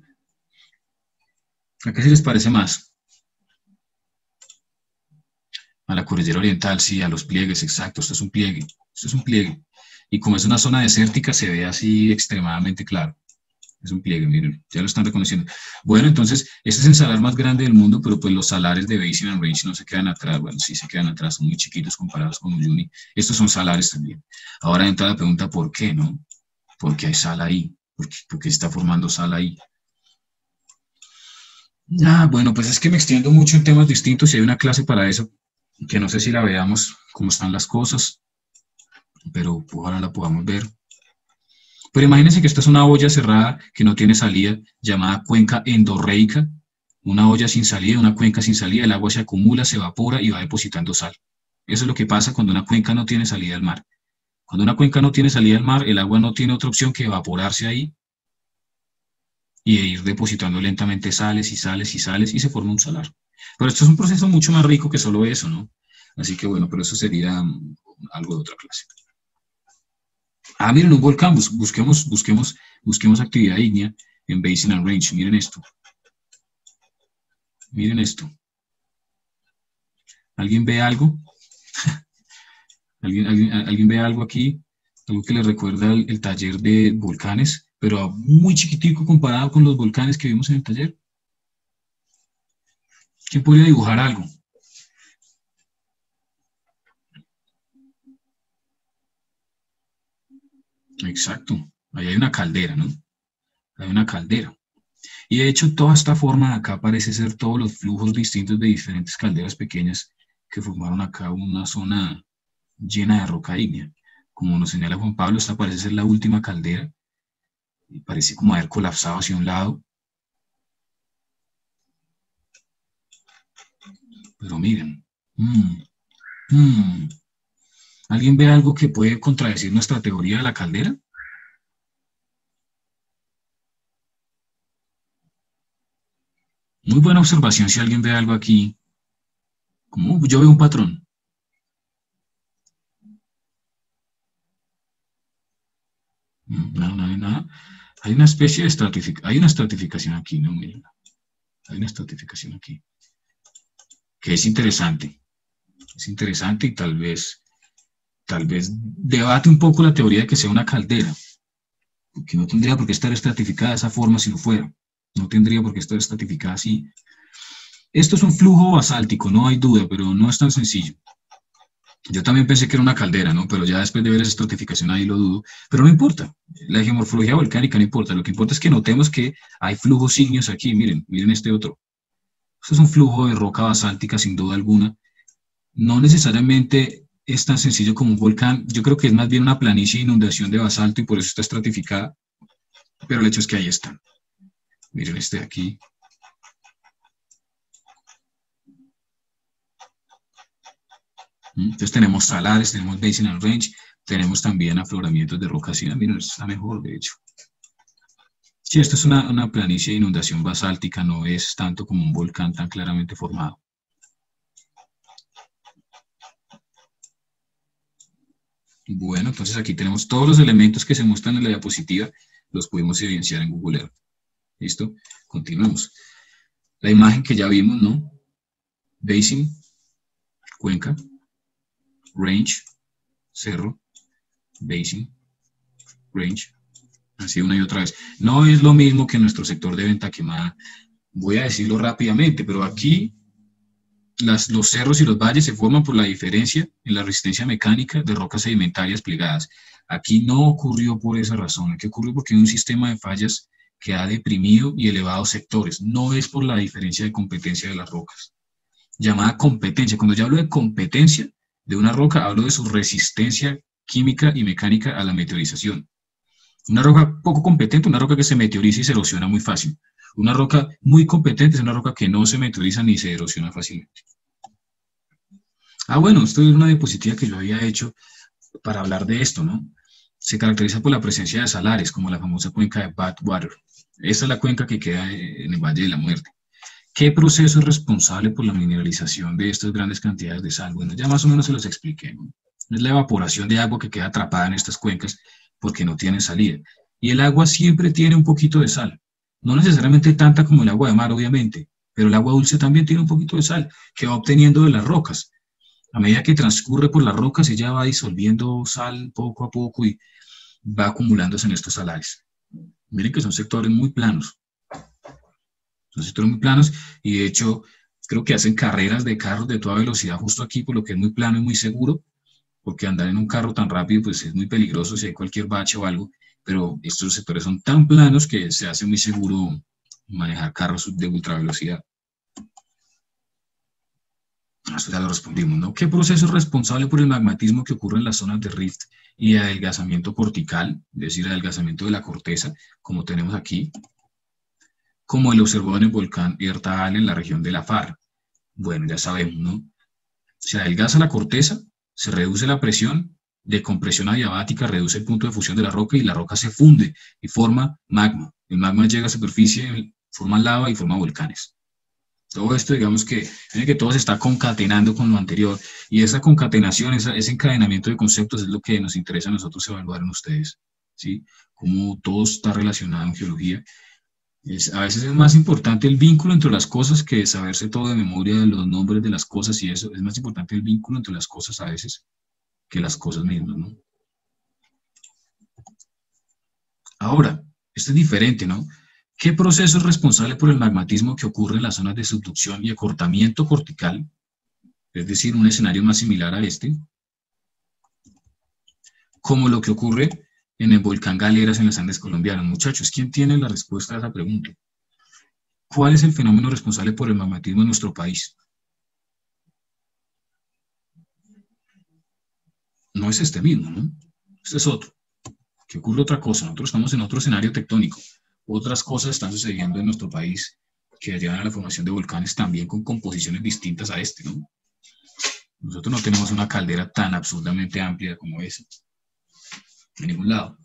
¿A qué se les parece más? A la cordillera oriental, sí, a los pliegues, exacto. Esto es un pliegue. Esto es un pliegue. Y como es una zona desértica, se ve así extremadamente claro. Es un pliegue, miren, ya lo están reconociendo. Bueno, entonces, este es el salar más grande del mundo, pero pues los salares de Basin and Range no se quedan atrás. Bueno, sí se quedan atrás, son muy chiquitos comparados con Uyuni. Estos son salares también. Ahora entra la pregunta, ¿por qué, no? ¿Por qué hay sal ahí? ¿Por qué está formando sal ahí? Bueno, pues es que me extiendo mucho en temas distintos y hay una clase para eso, que no sé si la veamos, cómo están las cosas, pero ojalá la podamos ver. Pero imagínense que esta es una olla cerrada que no tiene salida, llamada cuenca endorreica, una olla sin salida, una cuenca sin salida, el agua se acumula, se evapora y va depositando sal. Eso es lo que pasa cuando una cuenca no tiene salida al mar. Cuando una cuenca no tiene salida al mar, el agua no tiene otra opción que evaporarse ahí y ir depositando lentamente sales y sales y sales y se forma un salar. Pero esto es un proceso mucho más rico que solo eso, ¿no? Así que bueno, pero eso sería algo de otra clase. Miren, un volcán, busquemos actividad ígnea en Basin and Range. Miren esto. Miren esto. ¿Alguien ve algo? ¿Alguien ve algo aquí? Algo que le recuerda el taller de volcanes, pero muy chiquitico comparado con los volcanes que vimos en el taller. ¿Quién podría dibujar algo? Exacto. Ahí hay una caldera, ¿no? Hay una caldera. Y de hecho toda esta forma de acá parece ser todos los flujos distintos de diferentes calderas pequeñas que formaron acá una zona llena de roca ígnea. Como nos señala Juan Pablo, esta parece ser la última caldera. Y parece como haber colapsado hacia un lado. Pero miren. ¿Alguien ve algo que puede contradecir nuestra teoría de la caldera? Muy buena observación si alguien ve algo aquí. Como yo veo un patrón. No hay nada. Hay una especie de estratificación. Hay una estratificación aquí, ¿no? Miren. Hay una estratificación aquí. Que es interesante. Es interesante y tal vez debate un poco la teoría de que sea una caldera. Porque no tendría por qué estar estratificada de esa forma si no fuera. No tendría por qué estar estratificada así. Esto es un flujo basáltico, no hay duda, pero no es tan sencillo. Yo también pensé que era una caldera, ¿no? Pero ya después de ver esa estratificación ahí lo dudo. Pero no importa. La geomorfología volcánica no importa. Lo que importa es que notemos que hay flujos ígneos aquí. Miren, miren este otro. Esto es un flujo de roca basáltica sin duda alguna. No necesariamente es tan sencillo como un volcán. Yo creo que es más bien una planicie de inundación de basalto y por eso está estratificada. Pero el hecho es que ahí están. Miren este de aquí. Entonces tenemos salares, tenemos basinal range, tenemos también afloramientos de roca ácida. Miren, esto está mejor, de hecho. Sí, esto es una planicie de inundación basáltica, no es tanto como un volcán tan claramente formado. Bueno, entonces aquí tenemos todos los elementos que se muestran en la diapositiva, los pudimos evidenciar en Google Earth. ¿Listo? Continuemos. La imagen que ya vimos, ¿no? Basin, cuenca, range, cerro, basin, range, así una y otra vez. No es lo mismo que nuestro sector de venta quemada. Voy a decirlo rápidamente, pero aquí los cerros y los valles se forman por la diferencia en la resistencia mecánica de rocas sedimentarias plegadas. Aquí no ocurrió por esa razón, aquí ocurrió porque hay un sistema de fallas que ha deprimido y elevado sectores. No es por la diferencia de competencia de las rocas. Llamada competencia. Cuando yo hablo de competencia de una roca, hablo de su resistencia química y mecánica a la meteorización. Una roca poco competente, una roca que se meteoriza y se erosiona muy fácil. Una roca muy competente es una roca que no se meteoriza ni se erosiona fácilmente. Bueno, esto es una diapositiva que yo había hecho para hablar de esto, ¿no? Se caracteriza por la presencia de salares, como la famosa cuenca de Badwater. Esta es la cuenca que queda en el Valle de la Muerte. ¿Qué proceso es responsable por la mineralización de estas grandes cantidades de sal? Bueno, ya más o menos se los expliqué, ¿no? Es la evaporación de agua que queda atrapada en estas cuencas porque no tienen salida. Y el agua siempre tiene un poquito de sal. No necesariamente tanta como el agua de mar, obviamente, pero el agua dulce también tiene un poquito de sal que va obteniendo de las rocas. A medida que transcurre por las rocas, ella va disolviendo sal poco a poco y va acumulándose en estos salares. Miren que son sectores muy planos. Son sectores muy planos y de hecho creo que hacen carreras de carros de toda velocidad justo aquí, por lo que es muy plano y muy seguro, porque andar en un carro tan rápido pues es muy peligroso si hay cualquier bache o algo, pero estos sectores son tan planos que se hace muy seguro manejar carros de ultravelocidad. Esto ya lo respondimos, ¿no? ¿Qué proceso es responsable por el magmatismo que ocurre en las zonas de rift y de adelgazamiento cortical, es decir, adelgazamiento de la corteza, como tenemos aquí, como el observado en el volcán Ertaal en la región de la FAR? Bueno, ya sabemos, ¿no? Se adelgaza la corteza, se reduce la presión, de compresión adiabática reduce el punto de fusión de la roca y la roca se funde y forma magma. El magma llega a superficie, forma lava y forma volcanes. Todo esto, digamos que todo se está concatenando con lo anterior, y esa concatenación, ese encadenamiento de conceptos es lo que nos interesa a nosotros evaluar en ustedes, ¿sí? Cómo todo está relacionado en geología. A veces es más importante el vínculo entre las cosas que saberse todo de memoria de los nombres de las cosas y eso. Es más importante el vínculo entre las cosas a veces que las cosas mismas, ¿no? Ahora, esto es diferente, ¿no? ¿Qué proceso es responsable por el magmatismo que ocurre en las zonas de subducción y acortamiento cortical? Es decir, un escenario más similar a este, como lo que ocurre en el volcán Galeras en los Andes colombianos. Muchachos, ¿quién tiene la respuesta a esa pregunta? ¿Cuál es el fenómeno responsable por el magmatismo en nuestro país? No es este mismo, ¿no? Este es otro. Que ocurre otra cosa. Nosotros estamos en otro escenario tectónico. Otras cosas están sucediendo en nuestro país que llevan a la formación de volcanes también con composiciones distintas a este, ¿no? Nosotros no tenemos una caldera tan absurdamente amplia como esa. En ningún lado.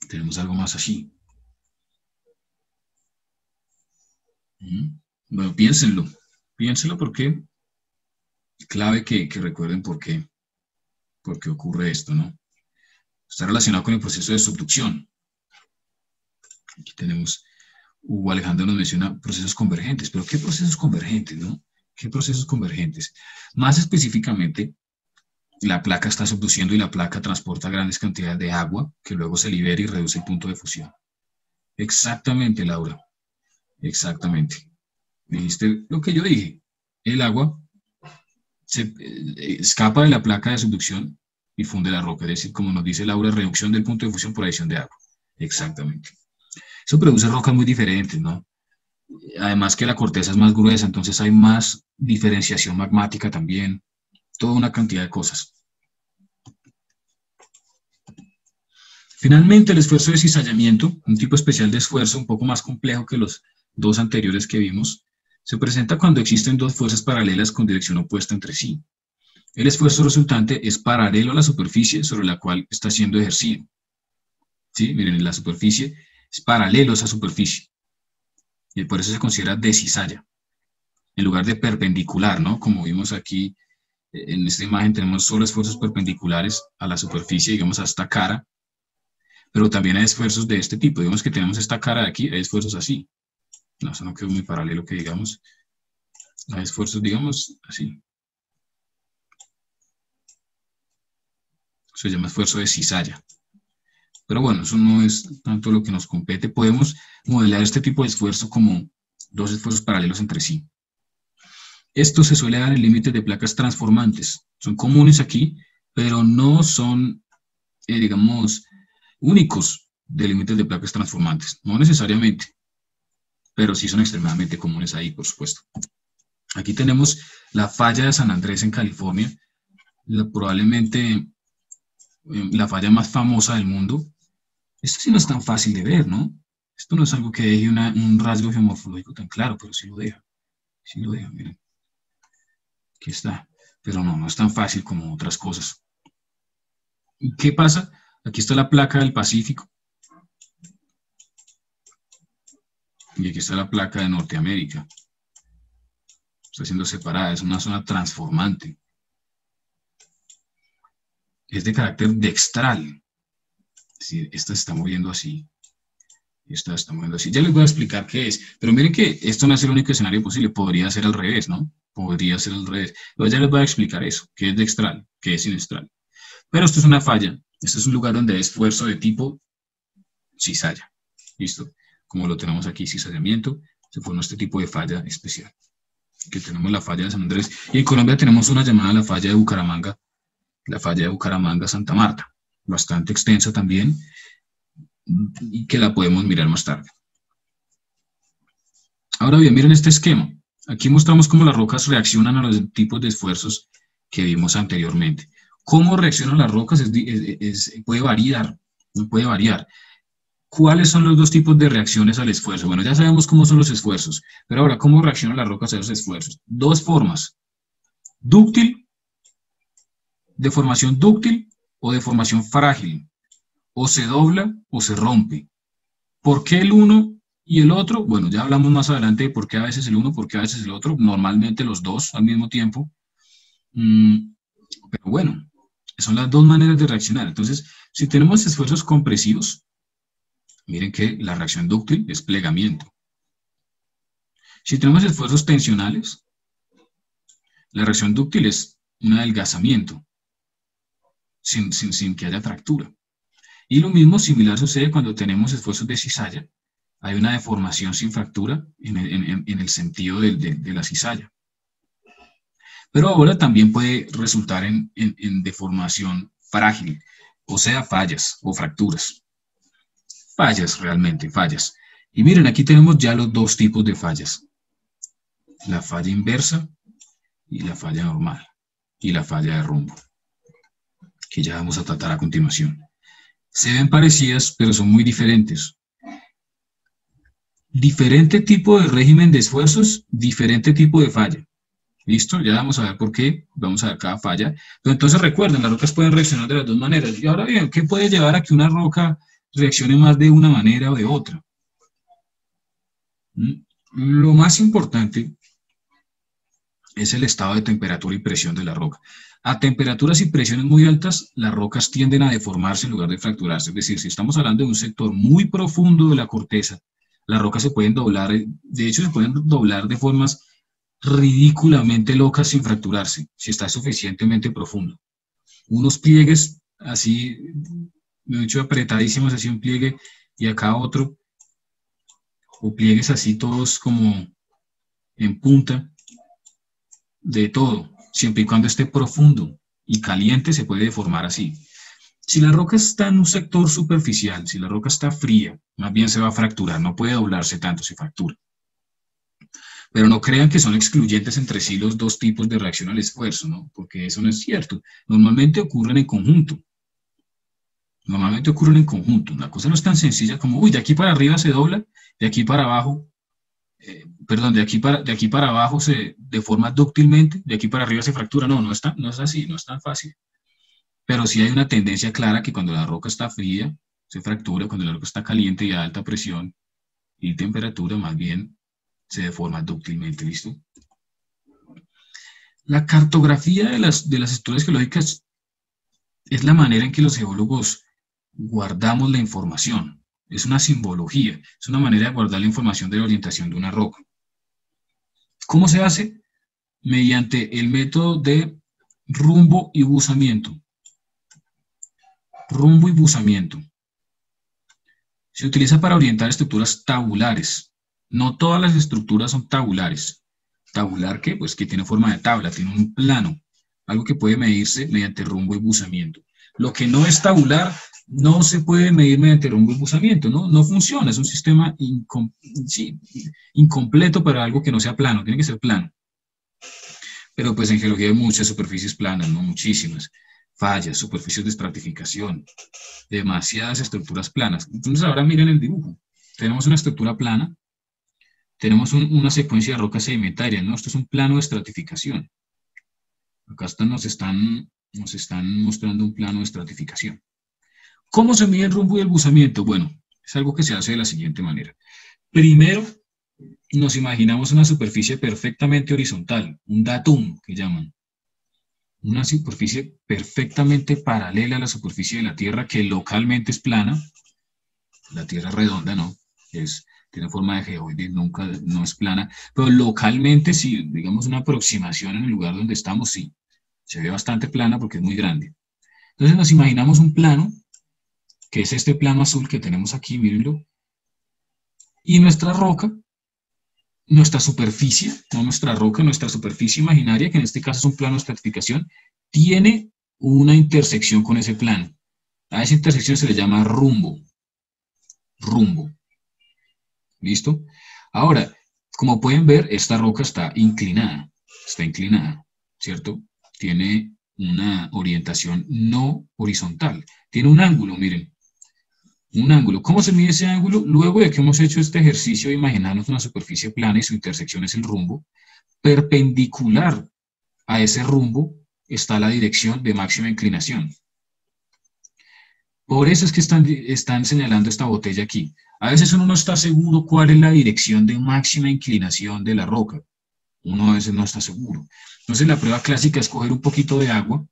Tenemos algo más así. Bueno, piénsenlo. Piénsenlo porque es clave que recuerden por qué ocurre esto, ¿no? Está relacionado con el proceso de subducción. Aquí tenemos, Hugo Alejandro nos menciona procesos convergentes, pero ¿qué procesos convergentes, no? ¿Qué procesos convergentes? Más específicamente, la placa está subduciendo y la placa transporta grandes cantidades de agua que luego se libera y reduce el punto de fusión. Exactamente, Laura. Exactamente. Dijiste lo que yo dije. El agua escapa de la placa de subducción y funde la roca. Es decir, como nos dice Laura, reducción del punto de fusión por adición de agua. Exactamente. Eso produce rocas muy diferentes, ¿no? Además que la corteza es más gruesa, entonces hay más diferenciación magmática también, toda una cantidad de cosas. Finalmente, el esfuerzo de cizallamiento, un tipo especial de esfuerzo un poco más complejo que los dos anteriores que vimos, se presenta cuando existen dos fuerzas paralelas con dirección opuesta entre sí. El esfuerzo resultante es paralelo a la superficie sobre la cual está siendo ejercido. ¿Sí? Miren, la superficie es paralelo a esa superficie. Y por eso se considera de cizalla, en lugar de perpendicular, ¿no? Como vimos aquí en esta imagen, tenemos solo esfuerzos perpendiculares a la superficie, digamos, a esta cara, pero también hay esfuerzos de este tipo. Digamos que tenemos esta cara de aquí, hay esfuerzos así. No, eso no quedó muy paralelo que digamos. Hay esfuerzos, digamos, así. Se llama esfuerzo de cizalla. Pero bueno, eso no es tanto lo que nos compete. Podemos modelar este tipo de esfuerzo como dos esfuerzos paralelos entre sí. Esto se suele dar en límites de placas transformantes. Son comunes aquí, pero no son, digamos, únicos de límites de placas transformantes. No necesariamente, pero sí son extremadamente comunes ahí, por supuesto. Aquí tenemos la falla de San Andrés en California, probablemente la falla más famosa del mundo. Esto sí no es tan fácil de ver, ¿no? Esto no es algo que deje un rasgo geomorfológico tan claro, pero sí lo deja. Sí lo deja, miren. Aquí está. Pero no es tan fácil como otras cosas. ¿Y qué pasa? Aquí está la placa del Pacífico. Y aquí está la placa de Norteamérica. Está siendo separada, es una zona transformante. Es de carácter dextral. Es decir, esta se está moviendo así. Esta se está moviendo así. Ya les voy a explicar qué es. Pero miren que esto no es el único escenario posible. Podría ser al revés, ¿no? Podría ser al revés. Pero ya les voy a explicar eso. ¿Qué es dextral? ¿Qué es sinestral? Pero esto es una falla. Esto es un lugar donde hay esfuerzo de tipo cizalla. ¿Listo? Como lo tenemos aquí, cizallamiento, se forma este tipo de falla especial. Que tenemos la falla de San Andrés. Y en Colombia tenemos una llamada la falla de Bucaramanga. La falla de Bucaramanga-Santa Marta. Bastante extensa también. Y que la podemos mirar más tarde. Ahora bien, miren este esquema. Aquí mostramos cómo las rocas reaccionan a los tipos de esfuerzos que vimos anteriormente. Cómo reaccionan las rocas puede variar, puede variar. ¿Cuáles son los dos tipos de reacciones al esfuerzo? Bueno, ya sabemos cómo son los esfuerzos, pero ahora, ¿cómo reaccionan las rocas a esos esfuerzos? Dos formas. Dúctil, de formación dúctil o de formación frágil. O se dobla o se rompe. ¿Por qué el uno y el otro? Bueno, ya hablamos más adelante de por qué a veces el uno, por qué a veces el otro. Normalmente los dos al mismo tiempo. Pero bueno, son las dos maneras de reaccionar. Entonces, si tenemos esfuerzos compresivos, miren que la reacción dúctil es plegamiento. Si tenemos esfuerzos tensionales, la reacción dúctil es un adelgazamiento, sin que haya fractura. Y lo mismo similar sucede cuando tenemos esfuerzos de cizalla. Hay una deformación sin fractura en el sentido de la cizalla. Pero ahora también puede resultar en deformación frágil, o sea, fallas o fracturas. Fallas realmente, fallas. Y miren, aquí tenemos ya los dos tipos de fallas. La falla inversa y la falla normal. Y la falla de rumbo, que ya vamos a tratar a continuación. Se ven parecidas, pero son muy diferentes. Diferente tipo de régimen de esfuerzos, diferente tipo de falla. ¿Listo? Ya vamos a ver por qué, vamos a ver cada falla. Pero entonces recuerden, las rocas pueden reaccionar de las dos maneras. Y ahora bien, ¿qué puede llevar a que una roca reaccione más de una manera o de otra? Lo más importante es el estado de temperatura y presión de la roca. A temperaturas y presiones muy altas, las rocas tienden a deformarse en lugar de fracturarse. Es decir, si estamos hablando de un sector muy profundo de la corteza, las rocas se pueden doblar, de hecho se pueden doblar de formas ridículamente locas sin fracturarse, si está suficientemente profundo. Unos pliegues así, me he dicho apretadísimos, así un pliegue y acá otro, o pliegues así todos como en punta, de todo, siempre y cuando esté profundo y caliente se puede deformar así. Si la roca está en un sector superficial, si la roca está fría, más bien se va a fracturar, no puede doblarse tanto, se fractura. Pero no crean que son excluyentes entre sí los dos tipos de reacción al esfuerzo, ¿no? Porque eso no es cierto. Normalmente ocurren en conjunto. Normalmente ocurren en conjunto. La cosa no es tan sencilla como, uy, de aquí para arriba se dobla, de aquí para abajo, perdón, de aquí para abajo se deforma dúctilmente, de aquí para arriba se fractura. No, no es así, no es tan fácil. Pero sí hay una tendencia clara que cuando la roca está fría, se fractura, cuando la roca está caliente y a alta presión y temperatura, más bien se deforma dúctilmente, ¿listo? La cartografía de las estructuras geológicas es la manera en que los geólogos guardamos la información. Es una simbología, es una manera de guardar la información de la orientación de una roca. ¿Cómo se hace? Mediante el método de rumbo y buzamiento. Rumbo y buzamiento. Se utiliza para orientar estructuras tabulares. No todas las estructuras son tabulares. ¿Tabular qué? Pues que tiene forma de tabla, tiene un plano, algo que puede medirse mediante rumbo y buzamiento. Lo que no es tabular no se puede medir mediante rumbo y buzamiento, no funciona, es un sistema incompleto para algo que no sea plano, tiene que ser plano. Pero pues en geología hay muchas superficies planas, ¿no? Muchísimas. Fallas, superficies de estratificación, demasiadas estructuras planas. Entonces ahora miren el dibujo. Tenemos una estructura plana, tenemos una secuencia de rocas sedimentarias, ¿no? Esto es un plano de estratificación. Acá nos están mostrando un plano de estratificación. ¿Cómo se mide el rumbo y el buzamiento? Bueno, es algo que se hace de la siguiente manera. Primero, nos imaginamos una superficie perfectamente horizontal, un datum que llaman. Una superficie perfectamente paralela a la superficie de la Tierra, que localmente es plana. La Tierra es redonda, ¿no? Tiene forma de geoide, no es plana, pero localmente sí, digamos una aproximación en el lugar donde estamos, sí, se ve bastante plana porque es muy grande. Entonces nos imaginamos un plano, que es este plano azul que tenemos aquí, mírenlo, y nuestra roca, nuestra superficie, no nuestra roca, nuestra superficie imaginaria, que en este caso es un plano de estratificación, tiene una intersección con ese plano. A esa intersección se le llama rumbo. Rumbo. ¿Listo? Ahora, como pueden ver, esta roca está inclinada, ¿cierto? Tiene una orientación no horizontal, tiene un ángulo, miren, un ángulo. ¿Cómo se mide ese ángulo? Luego de que hemos hecho este ejercicio de imaginarnos una superficie plana y su intersección es el rumbo, perpendicular a ese rumbo está la dirección de máxima inclinación. Por eso es que están señalando esta botella aquí. A veces uno no está seguro cuál es la dirección de máxima inclinación de la roca. Uno a veces no está seguro. Entonces la prueba clásica es coger un poquito de agua,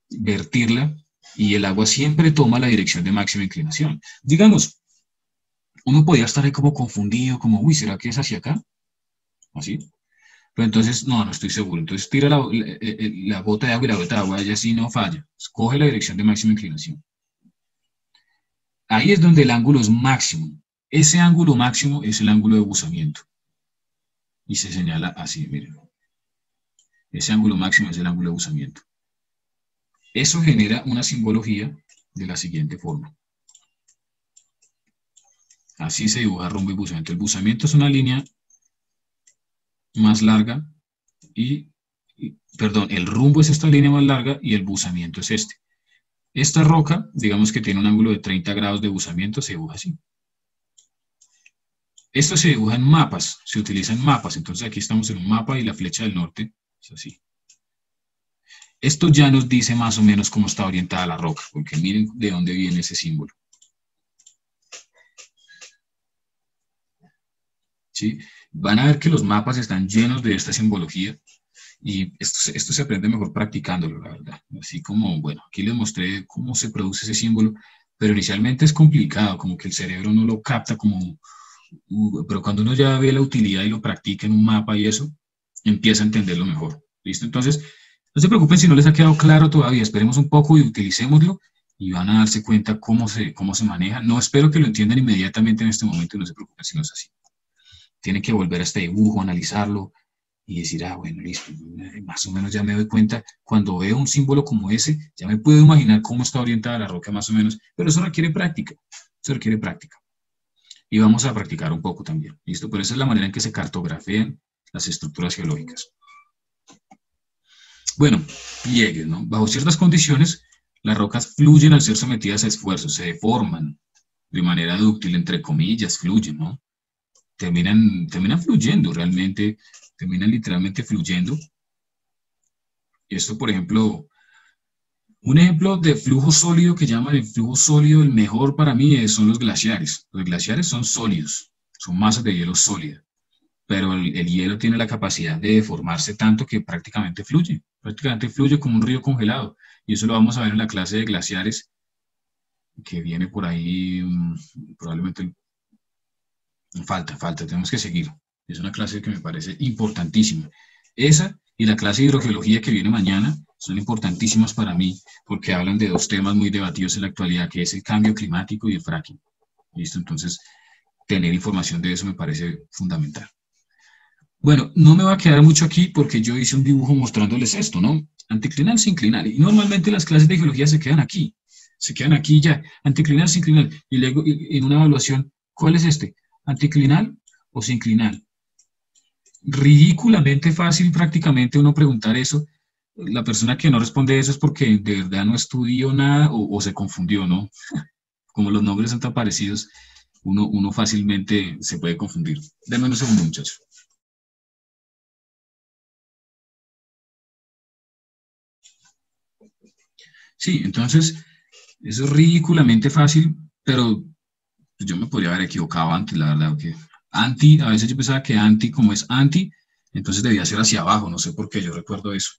vertirla, y el agua siempre toma la dirección de máxima inclinación. Digamos, uno podría estar ahí como confundido, como, uy, ¿será que es hacia acá? ¿Así? Pero entonces, no estoy seguro. Entonces tira la bota de agua y la bota de agua ella sí no falla. Coge la dirección de máxima inclinación. Ahí es donde el ángulo es máximo. Ese ángulo máximo es el ángulo de buzamiento. Y se señala así, miren. Ese ángulo máximo es el ángulo de buzamiento. Eso genera una simbología de la siguiente forma. Así se dibuja rumbo y buzamiento. El buzamiento es una línea más larga perdón, el rumbo es esta línea más larga y el buzamiento es este. Esta roca, digamos que tiene un ángulo de 30 grados de buzamiento, se dibuja así. Esto se dibuja en mapas, se utiliza en mapas. Entonces aquí estamos en un mapa y la flecha del norte es así. Esto ya nos dice más o menos cómo está orientada la roca, porque miren de dónde viene ese símbolo. ¿Sí? Van a ver que los mapas están llenos de esta simbología. Y esto se aprende mejor practicándolo, la verdad. Así como, bueno, aquí les mostré cómo se produce ese símbolo, pero inicialmente es complicado, como que el cerebro no lo capta como... pero cuando uno ya ve la utilidad y lo practica en un mapa y eso, empieza a entenderlo mejor. ¿Listo? Entonces, no se preocupen si no les ha quedado claro todavía, esperemos un poco y utilicémoslo y van a darse cuenta cómo se maneja. No espero que lo entiendan inmediatamente en este momento, no se preocupen si no es así. Tienen que volver a este dibujo, analizarlo, y decir, ah, bueno, listo, más o menos ya me doy cuenta, cuando veo un símbolo como ese, ya me puedo imaginar cómo está orientada la roca más o menos, pero eso requiere práctica, eso requiere práctica. Y vamos a practicar un poco también, ¿listo? Pero esa es la manera en que se cartografían las estructuras geológicas. Bueno, pliegues, ¿no? Bajo ciertas condiciones, las rocas fluyen al ser sometidas a esfuerzos, se deforman de manera dúctil, entre comillas, fluyen, ¿no? Terminan fluyendo realmente, terminan literalmente fluyendo. Y esto, por ejemplo, un ejemplo de flujo sólido que llaman el flujo sólido, el mejor para mí son los glaciares. Los glaciares son sólidos, son masas de hielo sólida, pero el hielo tiene la capacidad de deformarse tanto que prácticamente fluye como un río congelado. Y eso lo vamos a ver en la clase de glaciares que viene por ahí, probablemente falta, tenemos que seguir. Es una clase que me parece importantísima. Esa y la clase de hidrogeología que viene mañana son importantísimas para mí porque hablan de dos temas muy debatidos en la actualidad, que es el cambio climático y el fracking. ¿Listo? Entonces, tener información de eso me parece fundamental. Bueno, no me va a quedar mucho aquí porque yo hice un dibujo mostrándoles esto, ¿no? Anticlinal, sinclinal. Y normalmente las clases de geología se quedan aquí ya. Anticlinal, sinclinal. Y luego en una evaluación, ¿cuál es este? ¿Anticlinal o sinclinal? Ridículamente fácil prácticamente uno preguntar eso. La persona que no responde eso es porque de verdad no estudió nada o se confundió, ¿no? Como los nombres son tan parecidos, uno fácilmente se puede confundir. Denme un segundo, muchachos. Sí, entonces, eso es ridículamente fácil, pero yo me podría haber equivocado antes, la verdad, que anti, a veces yo pensaba que anti, como es anti, entonces debía ser hacia abajo, no sé por qué, yo recuerdo eso.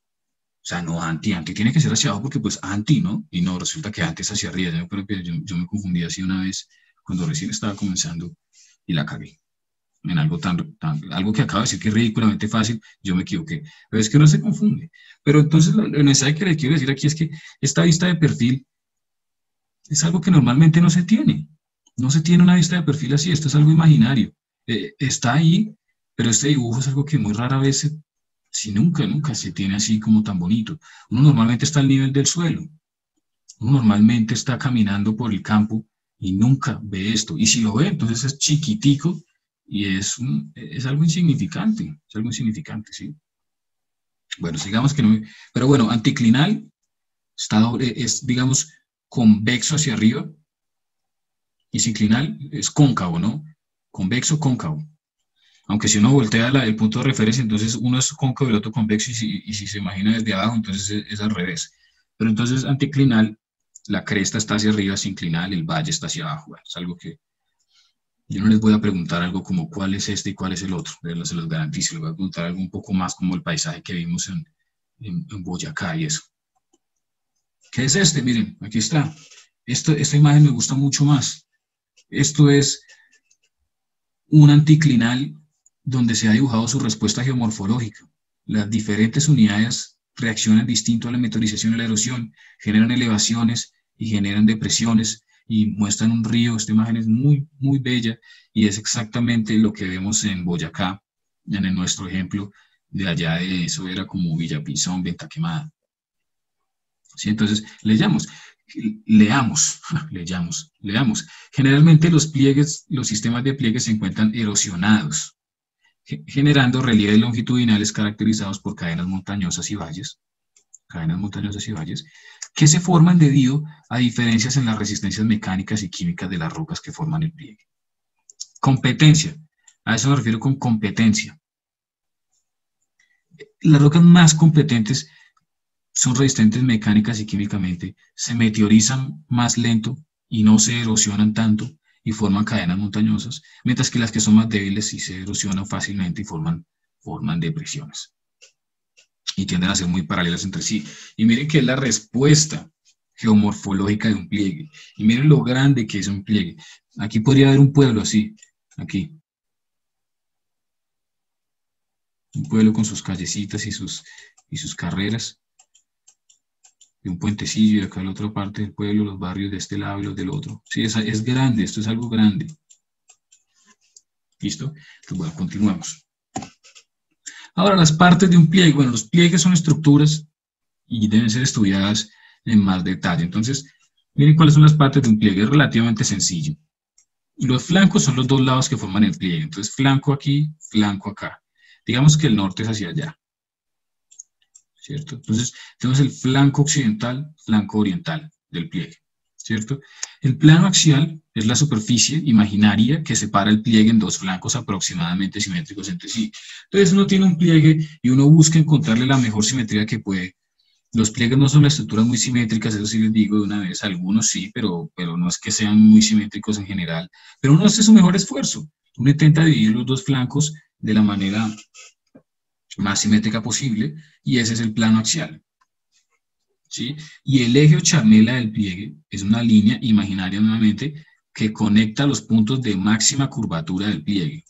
O sea, no, anti tiene que ser hacia abajo porque pues anti, ¿no? Y no, resulta que anti es hacia arriba. Yo creo que yo me confundí así una vez cuando recién estaba comenzando y la cagué. En algo algo que acabo de decir que es ridículamente fácil, yo me equivoqué. Pero es que uno se confunde. Pero entonces el mensaje que les quiero decir aquí es que esta vista de perfil es algo que normalmente no se tiene. No se tiene una vista de perfil así, esto es algo imaginario. Está ahí, pero este dibujo es algo que muy rara vez, si nunca se tiene así como tan bonito. Uno normalmente está al nivel del suelo. Uno normalmente está caminando por el campo y nunca ve esto. Y si lo ve, entonces es chiquitico y es algo insignificante. Es algo insignificante, ¿sí? Bueno, sigamos que no... Pero bueno, anticlinal es, digamos, convexo hacia arriba y sinclinal es cóncavo, ¿no? Convexo, cóncavo. Aunque si uno voltea el punto de referencia, entonces uno es cóncavo y el otro convexo, y si se imagina desde abajo, entonces es al revés. Pero entonces anticlinal, la cresta está hacia arriba, sinclinal, el valle está hacia abajo. Bueno, es algo que yo no les voy a preguntar algo como cuál es este y cuál es el otro, se los garantizo. Les voy a preguntar algo un poco más como el paisaje que vimos en Boyacá y eso. ¿Qué es este? Miren, aquí está. Esta imagen me gusta mucho más. Esto es un anticlinal donde se ha dibujado su respuesta geomorfológica. Las diferentes unidades reaccionan distinto a la meteorización y la erosión, generan elevaciones y generan depresiones y muestran un río. Esta imagen es muy, muy bella y es exactamente lo que vemos en Boyacá, en nuestro ejemplo de allá de eso era como Villapinzón, Venta Quemada. ¿Sí? Entonces, leamos. Generalmente los pliegues, los sistemas de pliegues se encuentran erosionados, generando relieves longitudinales caracterizados por cadenas montañosas y valles, que se forman debido a diferencias en las resistencias mecánicas y químicas de las rocas que forman el pliegue. Competencia, a eso me refiero con competencia. Las rocas más competentes son resistentes mecánicas y químicamente, se meteorizan más lento y no se erosionan tanto y forman cadenas montañosas, mientras que las que son más débiles sí se erosionan fácilmente y forman depresiones. Y tienden a ser muy paralelas entre sí. Y miren que es la respuesta geomorfológica de un pliegue. Y miren lo grande que es un pliegue. Aquí podría haber un pueblo así, aquí. Un pueblo con sus callecitas y sus carreras. De un puentecillo y acá en la otra parte del pueblo, los barrios de este lado y los del otro. Sí, es grande, esto es algo grande. ¿Listo? Entonces, bueno, continuamos. Ahora, las partes de un pliegue, bueno, los pliegues son estructuras y deben ser estudiadas en más detalle. Entonces, miren cuáles son las partes de un pliegue, es relativamente sencillo. Los flancos son los dos lados que forman el pliegue, entonces flanco aquí, flanco acá. Digamos que el norte es hacia allá, ¿cierto? Entonces, tenemos el flanco occidental, flanco oriental del pliegue, ¿cierto? El plano axial es la superficie imaginaria que separa el pliegue en dos flancos aproximadamente simétricos entre sí. Entonces, uno tiene un pliegue y uno busca encontrarle la mejor simetría que puede. Los pliegues no son estructuras muy simétricas, eso sí les digo de una vez, algunos sí, pero no es que sean muy simétricos en general. Pero uno hace su mejor esfuerzo. Uno intenta dividir los dos flancos de la manera más simétrica posible, y ese es el plano axial, ¿sí? Y el eje o charnela del pliegue es una línea imaginaria nuevamente que conecta los puntos de máxima curvatura del pliegue,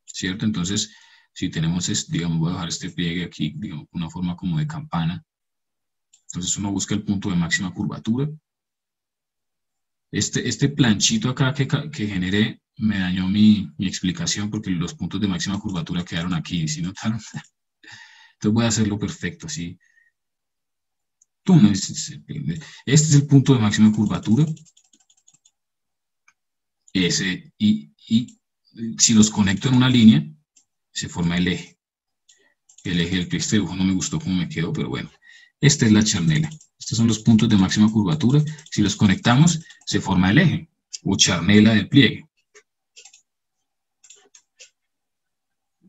¿cierto? Entonces, si tenemos, digamos, voy a dejar este pliegue aquí, digamos, una forma como de campana. Entonces uno busca el punto de máxima curvatura. Este planchito acá que generé me dañó mi explicación porque los puntos de máxima curvatura quedaron aquí, ¿sí notaron? Entonces voy a hacerlo perfecto, así. Este es el punto de máxima curvatura. Y si los conecto en una línea, se forma el eje. El eje del pliegue. Este dibujo no me gustó cómo me quedó, pero bueno. Esta es la charnela. Estos son los puntos de máxima curvatura. Si los conectamos, se forma el eje o charnela del pliegue.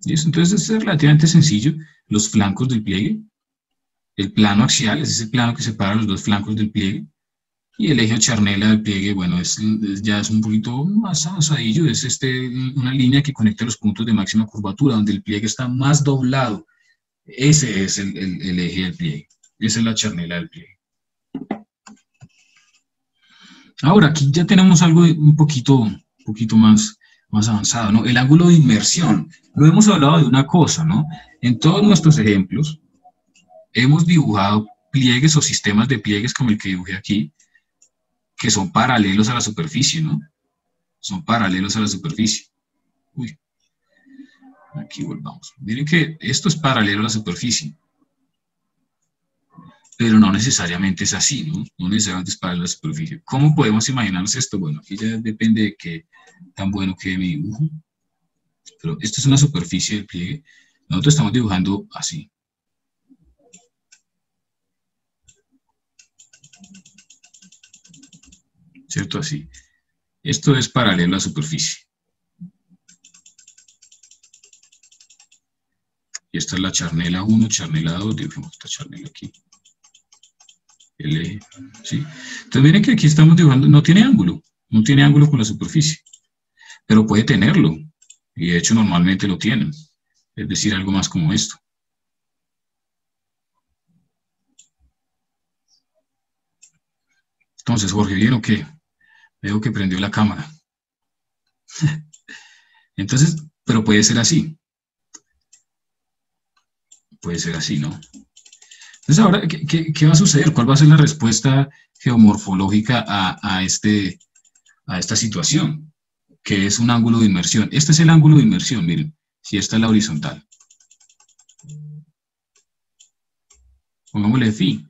¿Listo? Entonces, es relativamente sencillo. Los flancos del pliegue. El plano axial es ese plano que separa los dos flancos del pliegue. Y el eje o charnela del pliegue, bueno, ya es un poquito más avanzadillo. Es una línea que conecta los puntos de máxima curvatura, donde el pliegue está más doblado. Ese es el eje del pliegue. Esa es la charnela del pliegue. Ahora, aquí ya tenemos algo un poquito más avanzado, ¿no? El ángulo de inmersión. No hemos hablado de una cosa, ¿no? En todos nuestros ejemplos, hemos dibujado pliegues o sistemas de pliegues como el que dibujé aquí, que son paralelos a la superficie, ¿no? Son paralelos a la superficie. Uy. Aquí volvamos. Miren que esto es paralelo a la superficie. Pero no necesariamente es así, ¿no? No necesariamente es paralelo a la superficie. ¿Cómo podemos imaginarnos esto? Bueno, aquí ya depende de qué tan bueno quede mi dibujo. Pero esta es una superficie del pliegue. Nosotros estamos dibujando así. ¿Cierto? Así. Esto es paralelo a la superficie. Y esta es la charnela 1, charnela 2, dibujemos esta charnela aquí. El eje, ¿sí? Entonces miren que aquí estamos dibujando, no tiene ángulo con la superficie, pero puede tenerlo, y de hecho normalmente lo tienen, es decir, algo más como esto. Entonces, Jorge, ¿bien o qué? Veo que prendió la cámara. Entonces, pero puede ser así. Puede ser así, ¿no? Entonces, ahora, ¿qué va a suceder? ¿Cuál va a ser la respuesta geomorfológica a esta situación? Que es un ángulo de inmersión. Este es el ángulo de inmersión, miren. Si esta es la horizontal. Pongámosle phi.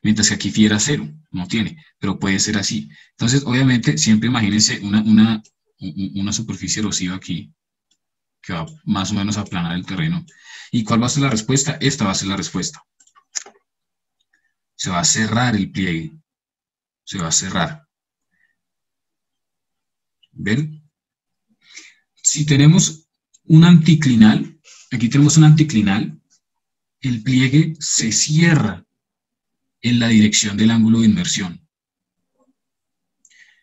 Mientras que aquí phi era 0. No tiene, pero puede ser así. Entonces, obviamente, siempre imagínense una superficie erosiva aquí, que va más o menos a aplanar el terreno. ¿Y cuál va a ser la respuesta? Esta va a ser la respuesta. Se va a cerrar el pliegue. Se va a cerrar. ¿Ven? Si tenemos un anticlinal, aquí tenemos un anticlinal, el pliegue se cierra en la dirección del ángulo de inmersión.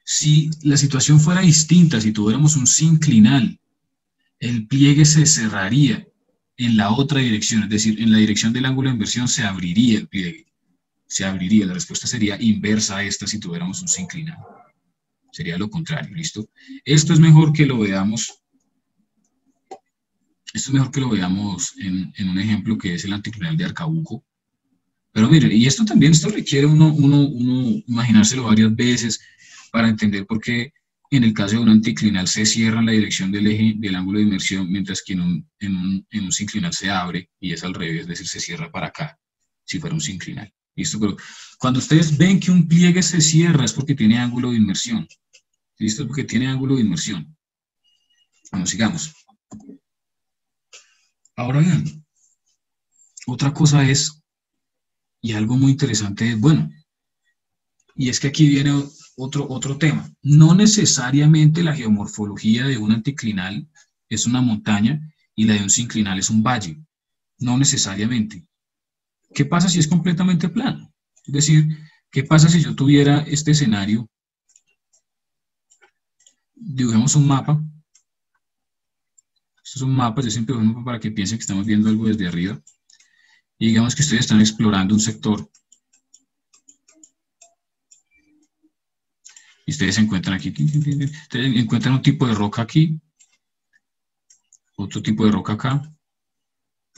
Si la situación fuera distinta, si tuviéramos un sinclinal, el pliegue se cerraría en la otra dirección, es decir, en la dirección del ángulo de inversión se abriría el pliegue. Se abriría, la respuesta sería inversa a esta si tuviéramos un sinclinal. Sería lo contrario, ¿listo? Esto es mejor que lo veamos. Esto es mejor que lo veamos en un ejemplo que es el anticlinal de Arcabuco. Pero miren, y esto requiere uno imaginárselo varias veces para entender por qué en el caso de un anticlinal se cierra en la dirección del eje del ángulo de inmersión, mientras que en un sinclinal se abre y es al revés, es decir, se cierra para acá, si fuera un sinclinal. ¿Listo? Pero cuando ustedes ven que un pliegue se cierra es porque tiene ángulo de inmersión. ¿Listo? Es porque tiene ángulo de inmersión. Bueno, sigamos. Ahora bien, otra cosa es, y algo muy interesante es, bueno, y es que aquí viene otro tema. No necesariamente la geomorfología de un anticlinal es una montaña y la de un sinclinal es un valle. No necesariamente. ¿Qué pasa si es completamente plano? Es decir, ¿qué pasa si yo tuviera este escenario? Dibujemos un mapa. Esto es un mapa, yo siempre dibujo un mapa para que piensen que estamos viendo algo desde arriba. Y digamos que ustedes están explorando un sector. Y ustedes se encuentran aquí. Ustedes encuentran un tipo de roca aquí. Otro tipo de roca acá.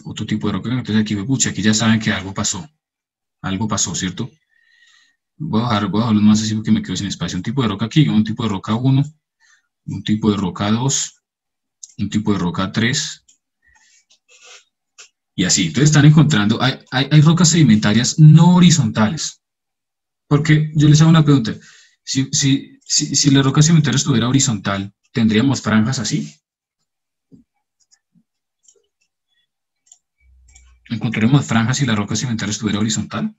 Otro tipo de roca acá. Entonces aquí, pucha, aquí ya saben que algo pasó. Algo pasó, ¿cierto? Voy a dejarlo más así porque me quedo sin espacio. Un tipo de roca aquí, un tipo de roca 1, un tipo de roca 2, un tipo de roca 3, y así. Entonces están encontrando, hay rocas sedimentarias no horizontales. Porque yo les hago una pregunta. Si la roca sedimentaria estuviera horizontal, ¿tendríamos franjas así? ¿Encontraremos franjas si la roca sedimentaria estuviera horizontal?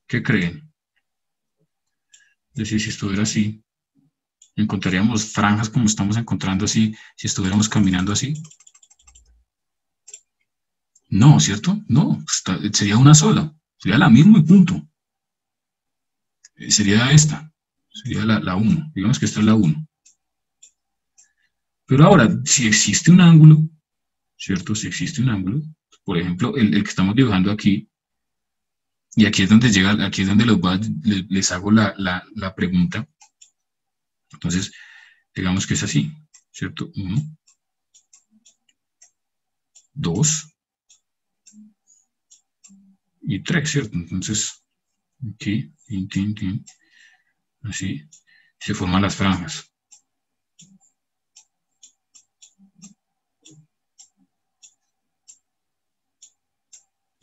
¿Qué creen? Es decir, si estuviera así, ¿encontraríamos franjas como estamos encontrando así si estuviéramos caminando así? No, ¿cierto? No, sería una sola, sería la misma y punto. Sería esta, sería la 1, digamos que esta es la 1. Pero ahora, si existe un ángulo, ¿cierto? Si existe un ángulo, por ejemplo, el que estamos dibujando aquí, y aquí es donde llega, aquí es donde les hago la pregunta. Entonces, digamos que es así, ¿cierto? 1, 2 y 3, ¿cierto? Entonces, aquí, así, se forman las franjas.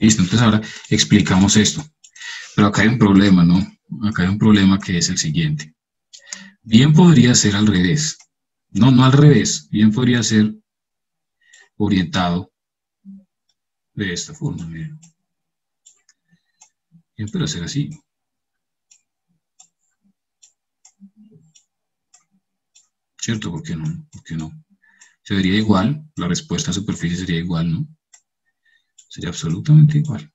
Listo, entonces ahora explicamos esto. Pero acá hay un problema, ¿no? Acá hay un problema que es el siguiente. Bien podría ser al revés. No, no al revés. Bien podría ser orientado de esta forma. Miren. Bien podría ser así. ¿Cierto? ¿Por qué no? ¿Por qué no? Se vería igual. La respuesta a superficie sería igual, ¿no? Sería absolutamente igual.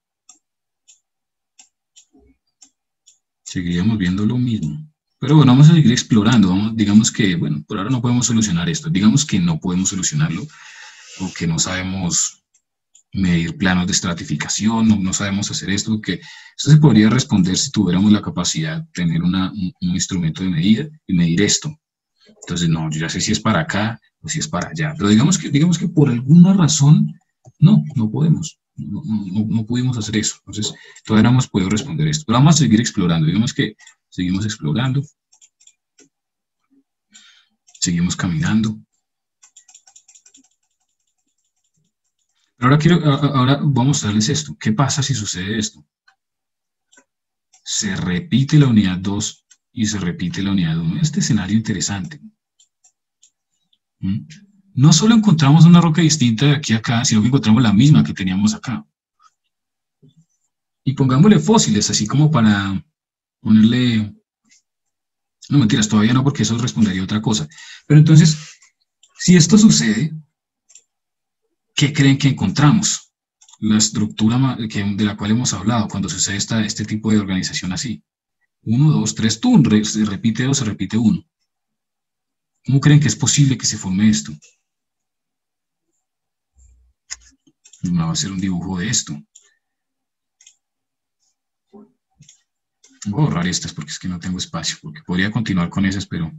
Seguiríamos viendo lo mismo. Pero bueno, vamos a seguir explorando. Digamos que, bueno, por ahora no podemos solucionar esto. Digamos que no podemos solucionarlo porque no sabemos medir planos de estratificación, no sabemos hacer esto, porque esto se podría responder si tuviéramos la capacidad de tener un instrumento de medida y medir esto. Entonces, no, yo ya sé si es para acá o si es para allá. Pero digamos que por alguna razón, no podemos. No pudimos hacer eso. Entonces, todavía no hemos podido responder esto. Pero vamos a seguir explorando. Digamos que seguimos explorando. Seguimos caminando. Pero ahora vamos a mostrarles esto. ¿Qué pasa si sucede esto? Se repite la unidad 2 y se repite la unidad 1. Este escenario interesante. No solo encontramos una roca distinta de aquí a acá, sino que encontramos la misma que teníamos acá. Y pongámosle fósiles, así como para ponerle... No, mentiras, todavía no, porque eso respondería a otra cosa. Pero entonces, si esto sucede, ¿qué creen que encontramos? La estructura de la cual hemos hablado cuando sucede este tipo de organización así. 1, 2, 3, se repite 2, se repite 1. ¿Cómo creen que es posible que se forme esto? Me va a hacer un dibujo de esto. Voy a borrar estas porque es que no tengo espacio, porque podría continuar con esas, pero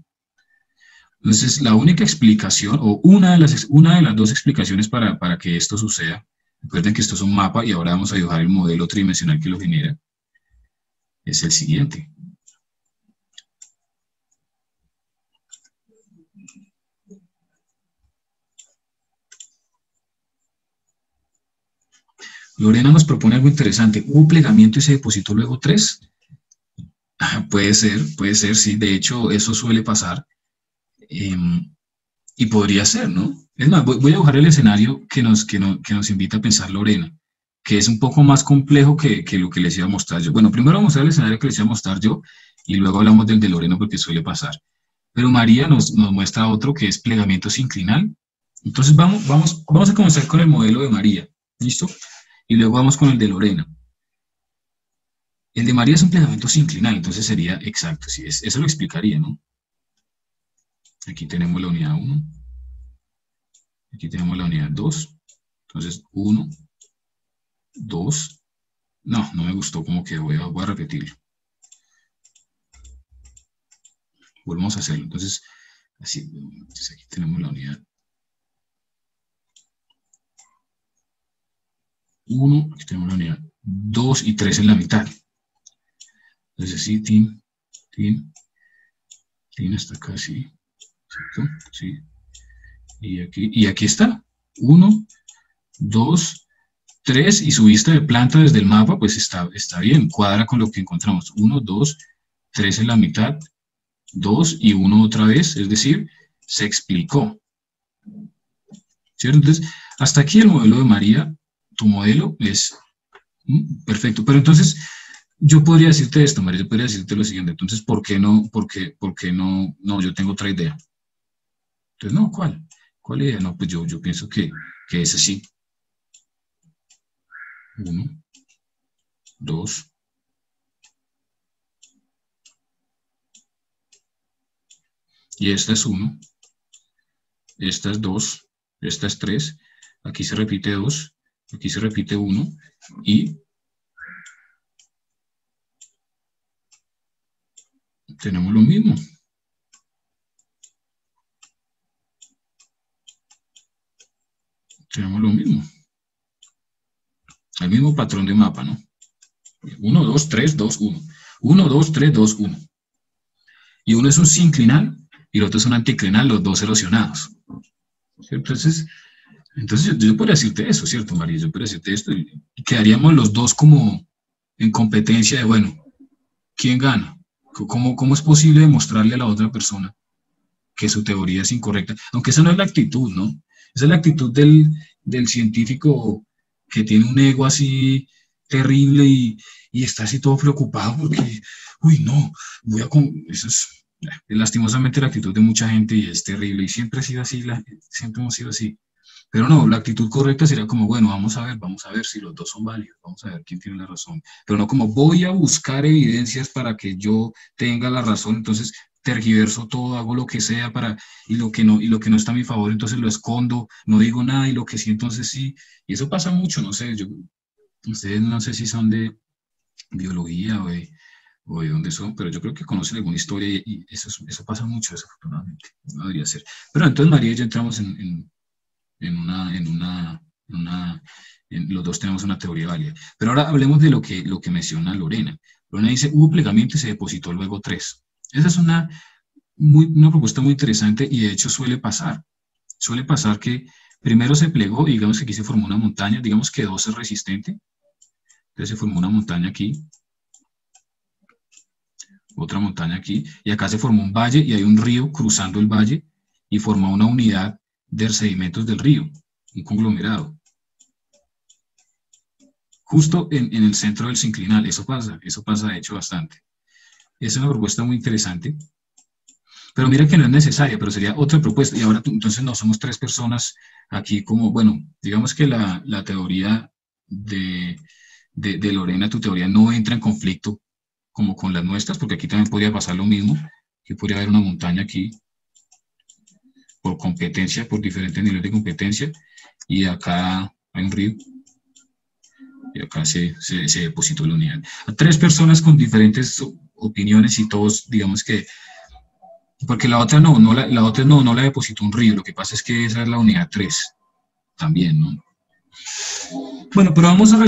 Entonces, la única explicación, o una de las dos explicaciones para que esto suceda, recuerden que esto es un mapa y ahora vamos a dibujar el modelo tridimensional que lo genera, es el siguiente. Lorena nos propone algo interesante. ¿Hubo plegamiento y se depositó luego 3? Puede ser, sí. De hecho, eso suele pasar. Y podría ser, ¿no? Es más, voy a dibujar el escenario que nos invita a pensar Lorena, que es un poco más complejo que lo que les iba a mostrar yo. Bueno, primero vamos a ver el escenario que les iba a mostrar yo y luego hablamos del de Lorena porque suele pasar. Pero María nos muestra otro que es plegamiento sinclinal. Entonces vamos a comenzar con el modelo de María, ¿listo? Y luego vamos con el de Lorena. El de María es un plegamiento sinclinal, entonces sería exacto, sí, eso lo explicaría, ¿no? Aquí tenemos la unidad 1, aquí tenemos la unidad 2, entonces 1, 2, no me gustó como quedó, voy a repetirlo. Volvemos a hacerlo, entonces, así, entonces aquí tenemos la unidad 1, aquí tenemos la unidad 2 y 3 en la mitad. Entonces así, tin hasta acá, sí, ¿cierto? Sí. Y aquí está, 1, 2, 3, y su vista de planta desde el mapa, pues está bien, cuadra con lo que encontramos. 1, 2, 3 en la mitad, 2 y 1 otra vez, es decir, se explicó. ¿Cierto? Entonces, hasta aquí el modelo de María, tu modelo es perfecto. Pero entonces, yo podría decirte esto, María, yo podría decirte lo siguiente. Entonces, ¿por qué no? ¿Por qué no? No, yo tengo otra idea. Entonces, no, ¿cuál? ¿Cuál idea? No, pues yo pienso que es así. 1, 2. Y esta es 1. Esta es 2. Esta es 3. Aquí se repite 2. Aquí se repite 1. Y tenemos lo mismo. Tenemos lo mismo. El mismo patrón de mapa, ¿no? 1, 2, 3, 2, 1. 1, 2, 3, 2, 1. Y uno es un sinclinal y el otro es un anticlinal, los dos erosionados. Entonces yo podría decirte eso, ¿cierto, María? Yo podría decirte esto y quedaríamos los dos como en competencia de, bueno, ¿quién gana? ¿Cómo es posible demostrarle a la otra persona que su teoría es incorrecta? Aunque esa no es la actitud, ¿no? Esa es la actitud del científico que tiene un ego así terrible y está así todo preocupado porque, uy, no, eso es lastimosamente la actitud de mucha gente y es terrible y siempre ha sido así, siempre hemos sido así. Pero no, la actitud correcta sería como, bueno, vamos a ver si los dos son válidos, vamos a ver quién tiene la razón. Pero no como voy a buscar evidencias para que yo tenga la razón, entonces tergiverso todo, hago lo que sea y lo que no está a mi favor, entonces lo escondo, no digo nada y lo que sí, entonces sí. Y eso pasa mucho, no sé, ustedes no sé si son de biología o de dónde son, pero yo creo que conocen alguna historia y eso pasa mucho, desafortunadamente, no debería ser. Pero entonces María y yo entramos los dos tenemos una teoría válida. Pero ahora hablemos de lo que menciona Lorena. Lorena dice, hubo plegamiento y se depositó luego 3. Esa es una propuesta muy interesante y de hecho suele pasar. Suele pasar que primero se plegó y digamos que aquí se formó una montaña, digamos que 2 es resistente. Entonces se formó una montaña aquí, otra montaña aquí, y acá se formó un valle y hay un río cruzando el valle y forma una unidad de sedimentos del río, un conglomerado. Justo en el centro del sinclinal, eso pasa de hecho bastante. Es una propuesta muy interesante, pero mira que no es necesaria, pero sería otra propuesta, y ahora entonces no somos 3 personas aquí como, bueno, digamos que la teoría de Lorena, tu teoría no entra en conflicto como con las nuestras, porque aquí también podría pasar lo mismo, que podría haber una montaña aquí, por competencia, por diferentes niveles de competencia, y acá hay un río, y acá se depositó la unidad. A 3 personas con diferentes opiniones y todos, digamos que Porque la otra la otra no la depositó un río, lo que pasa es que esa es la unidad 3 también, ¿no? Bueno, pero vamos a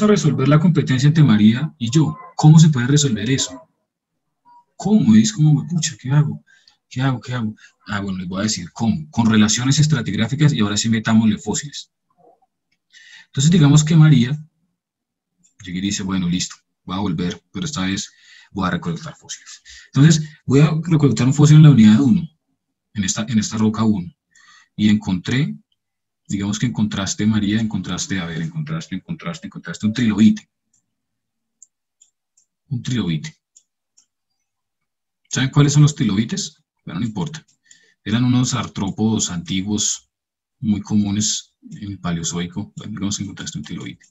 resolver la competencia entre María y yo. ¿Cómo se puede resolver eso? ¿Cómo? Es como, pucha, ¿qué hago? ¿Qué hago? ¿Qué hago? Ah, bueno, les voy a decir cómo. Con relaciones estratigráficas y ahora sí metámosle fósiles. Entonces, digamos que María llega y dice, bueno, listo, voy a volver, pero esta vez voy a recolectar fósiles. Entonces, voy a recolectar un fósil en la unidad 1, en esta roca 1, y encontré, digamos que encontraste, María, encontraste un trilobite. Un trilobite. ¿Saben cuáles son los trilobites? Bueno, no importa. Eran unos artrópodos antiguos muy comunes en el Paleozoico. Bueno, digamos que encontraste un trilobite.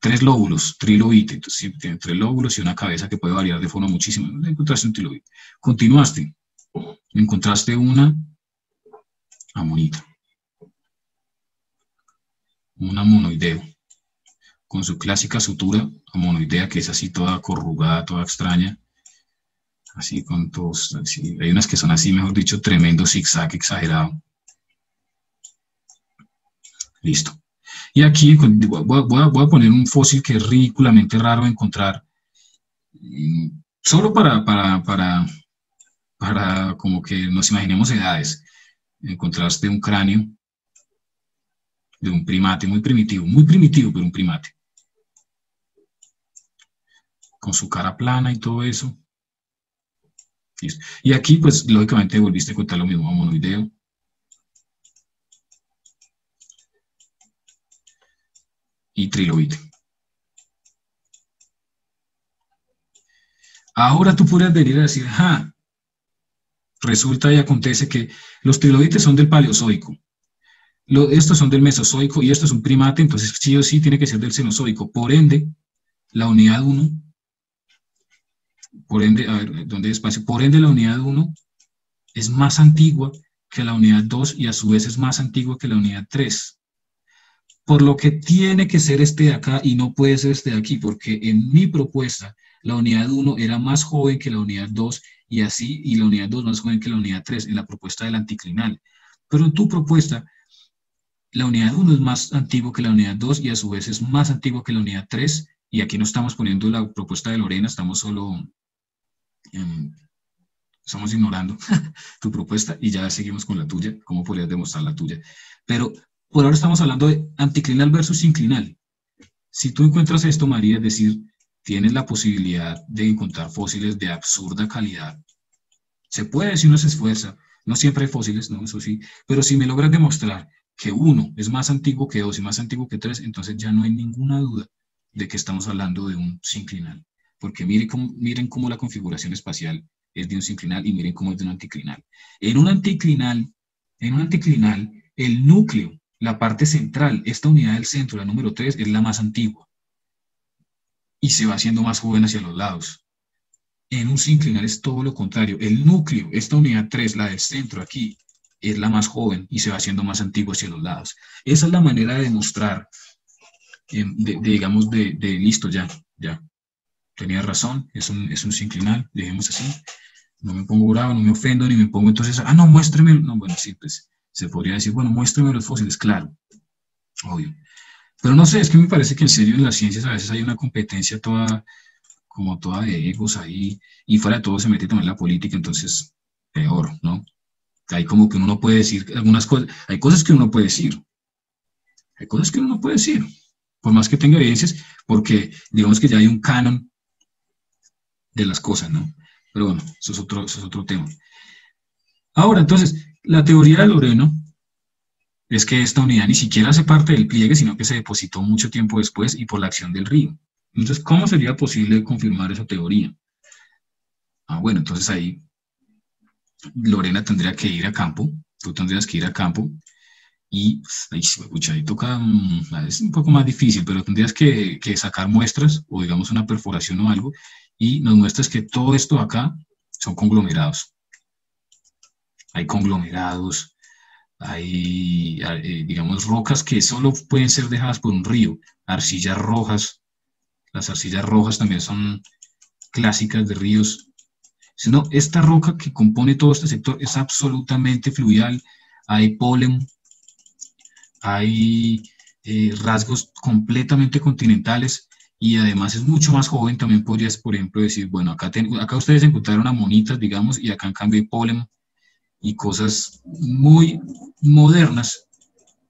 3 lóbulos, trilobite. Entonces, sí, tiene 3 lóbulos y una cabeza que puede variar de forma muchísima. Encontraste un trilobite. Continuaste. Encontraste una amonita. Una monoideo. Con su clásica sutura amonoidea, que es así toda corrugada, toda extraña. Así con todos, así. Hay unas que son así, mejor dicho, tremendo zigzag exagerado. Listo. Y aquí voy a poner un fósil que es ridículamente raro de encontrar, solo para como que nos imaginemos edades. Encontraste un cráneo de un primate muy primitivo, pero un primate. Con su cara plana y todo eso. Listo. Y aquí, pues, lógicamente volviste a encontrar lo mismo, monoideo. Y trilobite. Ahora tú podrías venir a decir, ajá, resulta y acontece que los trilobites son del Paleozoico, estos son del Mesozoico y esto es un primate, entonces sí o sí tiene que ser del Cenozoico. Por ende, la unidad 1, por ende, a ver, ¿dónde hay espacio? Por ende, la unidad 1 es más antigua que la unidad 2 y a su vez es más antigua que la unidad 3. Por lo que tiene que ser este de acá y no puede ser este de aquí, porque en mi propuesta la unidad 1 era más joven que la unidad 2 y así, y la unidad 2 más joven que la unidad 3 en la propuesta del anticlinal. Pero en tu propuesta, la unidad 1 es más antigua que la unidad 2 y a su vez es más antigua que la unidad 3, y aquí no estamos poniendo la propuesta de Lorena, estamos solo, estamos ignorando tu propuesta y ya seguimos con la tuya, cómo podrías demostrar la tuya. Pero por ahora estamos hablando de anticlinal versus inclinal. Si tú encuentras esto, María, es decir, tienes la posibilidad de encontrar fósiles de absurda calidad. Se puede si uno se esfuerza, no siempre hay fósiles, no, eso sí, pero si me logras demostrar que 1 es más antiguo que 2 y más antiguo que 3, entonces ya no hay ninguna duda de que estamos hablando de un sinclinal. Porque miren cómo la configuración espacial es de un sinclinal y miren cómo es de un anticlinal. En un anticlinal, el núcleo, la parte central, esta unidad del centro, la número 3, es la más antigua y se va haciendo más joven hacia los lados. En un sinclinal es todo lo contrario. El núcleo, esta unidad 3, la del centro aquí, es la más joven y se va haciendo más antigua hacia los lados. Esa es la manera de demostrar, digamos, listo, ya. Tenía razón, es un sinclinal, dejemos así. No me pongo bravo, no me ofendo, ni me pongo entonces, no, muéstreme. No, bueno, sí, pues se podría decir, bueno, muéstreme los fósiles, claro, obvio. Pero no sé, es que me parece que en serio en las ciencias a veces hay una competencia como toda de egos ahí, y fuera de todo se mete también la política, entonces peor, ¿no? Hay como que uno no puede decir algunas cosas, hay cosas que uno no puede decir, por más que tenga evidencias, porque digamos que ya hay un canon de las cosas, ¿no? Pero bueno, eso es otro tema. Ahora, entonces, la teoría de Loreno es que esta unidad ni siquiera hace parte del pliegue, sino que se depositó mucho tiempo después y por la acción del río. Entonces, ¿cómo sería posible confirmar esa teoría? Bueno, entonces ahí Lorena tendría que ir a campo, tú tendrías que ir a campo y, ahí toca, es un poco más difícil, pero tendrías que sacar muestras o digamos una perforación o algo y nos muestras que todo esto acá son conglomerados. Hay conglomerados, hay, digamos, rocas que solo pueden ser dejadas por un río, arcillas rojas. Las arcillas rojas también son clásicas de ríos. sino esta roca que compone todo este sector es absolutamente fluvial, hay polen, hay rasgos completamente continentales y además es mucho más joven. También podrías, por ejemplo, decir, bueno, acá ustedes encontraron amonitas, digamos, y acá en cambio hay polen y cosas muy modernas.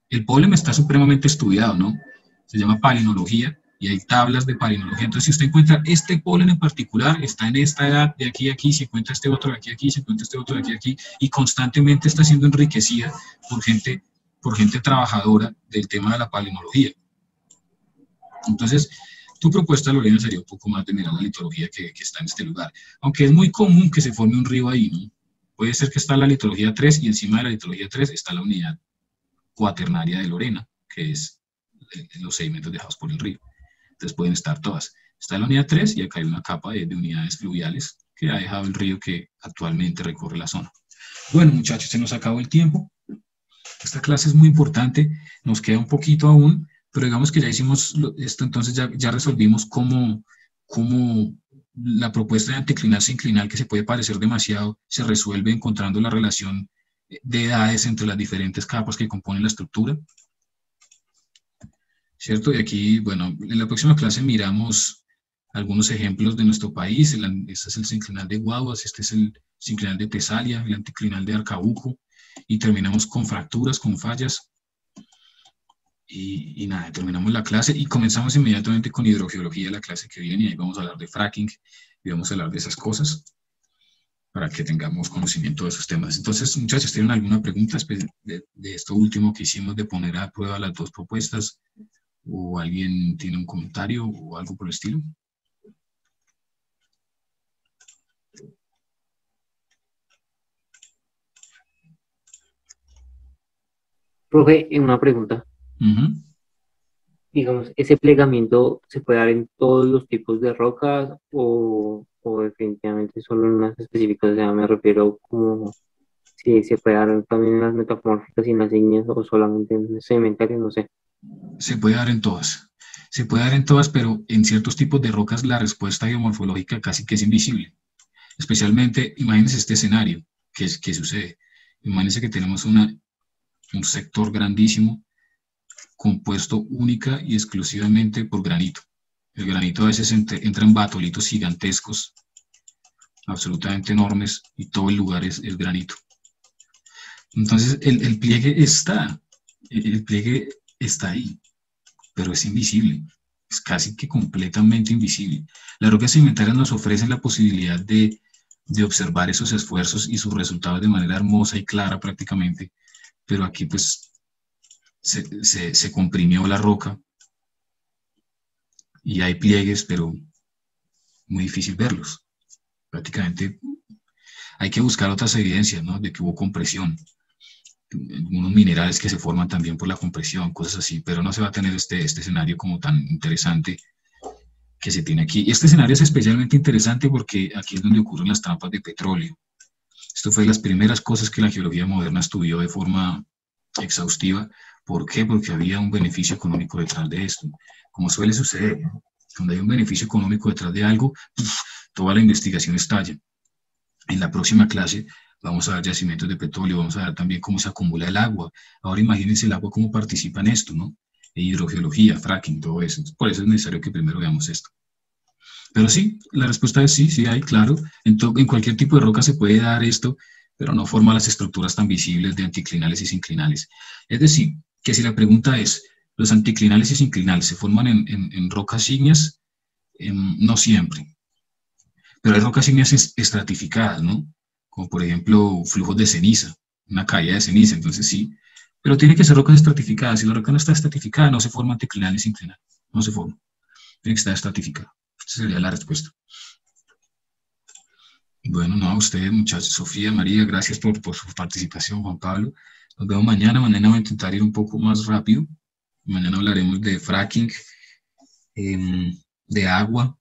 El polen está supremamente estudiado, ¿no? Se llama palinología y hay tablas de palinología. Entonces, si usted encuentra este polen en particular, está en esta edad de aquí a aquí, si encuentra este otro de aquí a aquí, si encuentra este otro de aquí a aquí, y constantemente está siendo enriquecida por gente trabajadora del tema de la palinología. Entonces, tu propuesta, Lorena, sería un poco más de mirar la litología que está en este lugar. Aunque es muy común que se forme un río ahí, ¿no? Puede ser que está la litología 3 y encima de la litología 3 está la unidad cuaternaria de Lorena, que es los sedimentos dejados por el río. Entonces pueden estar todas. Está la unidad 3 y acá hay una capa de unidades fluviales que ha dejado el río que actualmente recorre la zona. Bueno, muchachos, se nos acabó el tiempo. Esta clase es muy importante, nos queda un poquito aún, pero digamos que ya hicimos esto, entonces ya resolvimos cómo la propuesta de anticlinarse inclinal, que se puede parecer demasiado, se resuelve encontrando la relación de edades entre las diferentes capas que componen la estructura. ¿Cierto? Y aquí, bueno, en la próxima clase miramos algunos ejemplos de nuestro país. Este es el sinclinal de Guaduas, este es el sinclinal de Tesalia, el anticlinal de Arcabuco, y terminamos con fracturas, con fallas. Y nada, terminamos la clase y comenzamos inmediatamente con hidrogeología, la clase que viene, y ahí vamos a hablar de fracking y vamos a hablar de esas cosas para que tengamos conocimiento de esos temas. Entonces, muchachos, ¿tienen alguna pregunta de esto último que hicimos de poner a prueba las dos propuestas? ¿O alguien tiene un comentario o algo por el estilo? Profe, una pregunta. Digamos, ¿ese plegamiento se puede dar en todos los tipos de rocas o definitivamente solo en unas específicas? O sea, me refiero como si se puede dar también en las metamórficas y en las ígneas o solamente en sedimentarias, no sé. Se puede dar en todas. Se puede dar en todas, pero en ciertos tipos de rocas la respuesta geomorfológica casi que es invisible. Especialmente, imagínense este escenario que sucede. Imagínense que tenemos un sector grandísimo compuesto única y exclusivamente por granito. El granito a veces entra en batolitos gigantescos, absolutamente enormes, y todo el lugar es granito. Entonces, el pliegue está ahí, pero es invisible, es casi que completamente invisible. Las rocas sedimentarias nos ofrecen la posibilidad de observar esos esfuerzos y sus resultados de manera hermosa y clara prácticamente, pero aquí pues se comprimió la roca y hay pliegues, pero muy difícil verlos. Prácticamente hay que buscar otras evidencias, ¿no? De que hubo compresión, unos minerales que se forman también por la compresión, cosas así, pero no se va a tener este escenario como tan interesante que se tiene aquí. Y este escenario es especialmente interesante porque aquí es donde ocurren las trampas de petróleo. Esto fue las primeras cosas que la geología moderna estudió de forma exhaustiva. ¿Por qué? Porque había un beneficio económico detrás de esto. Como suele suceder, ¿no? Cuando hay un beneficio económico detrás de algo, toda la investigación estalla. En la próxima clase vamos a ver yacimientos de petróleo, vamos a ver también cómo se acumula el agua. Ahora imagínense el agua cómo participa en esto, ¿no? Hidrogeología, fracking, todo eso. Por eso es necesario que primero veamos esto. Pero sí, la respuesta es sí, sí hay, claro. En cualquier tipo de roca se puede dar esto, pero no forma las estructuras tan visibles de anticlinales y sinclinales. Es decir, que si la pregunta es, ¿los anticlinales y sinclinales se forman en rocas ígneas? No siempre. Pero hay rocas ígneas estratificadas, ¿no? Como por ejemplo flujos de ceniza, una caída de ceniza, entonces sí. Pero tiene que ser rocas estratificadas. Si la roca no está estratificada, no se forma anticlinal y sinclinal. No se forma. Tiene que estar estratificada. Esa sería la respuesta. Bueno, no, a ustedes, muchachos, Sofía, María, gracias por su participación, Juan Pablo. Nos vemos mañana. Mañana voy a intentar ir un poco más rápido. Mañana hablaremos de fracking, de agua.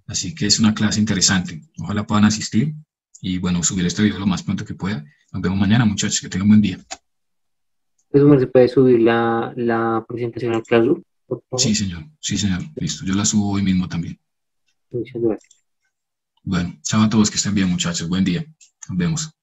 Así que es una clase interesante. Ojalá puedan asistir. Y bueno, subir este video lo más pronto que pueda. Nos vemos mañana, muchachos. Que tengan un buen día. Pues, ¿se puede subir la presentación al Classroom, por favor? Sí, señor. Sí, señor. Listo. Yo la subo hoy mismo también. Muchas gracias. Bueno, chao a todos, que estén bien, muchachos. Buen día. Nos vemos.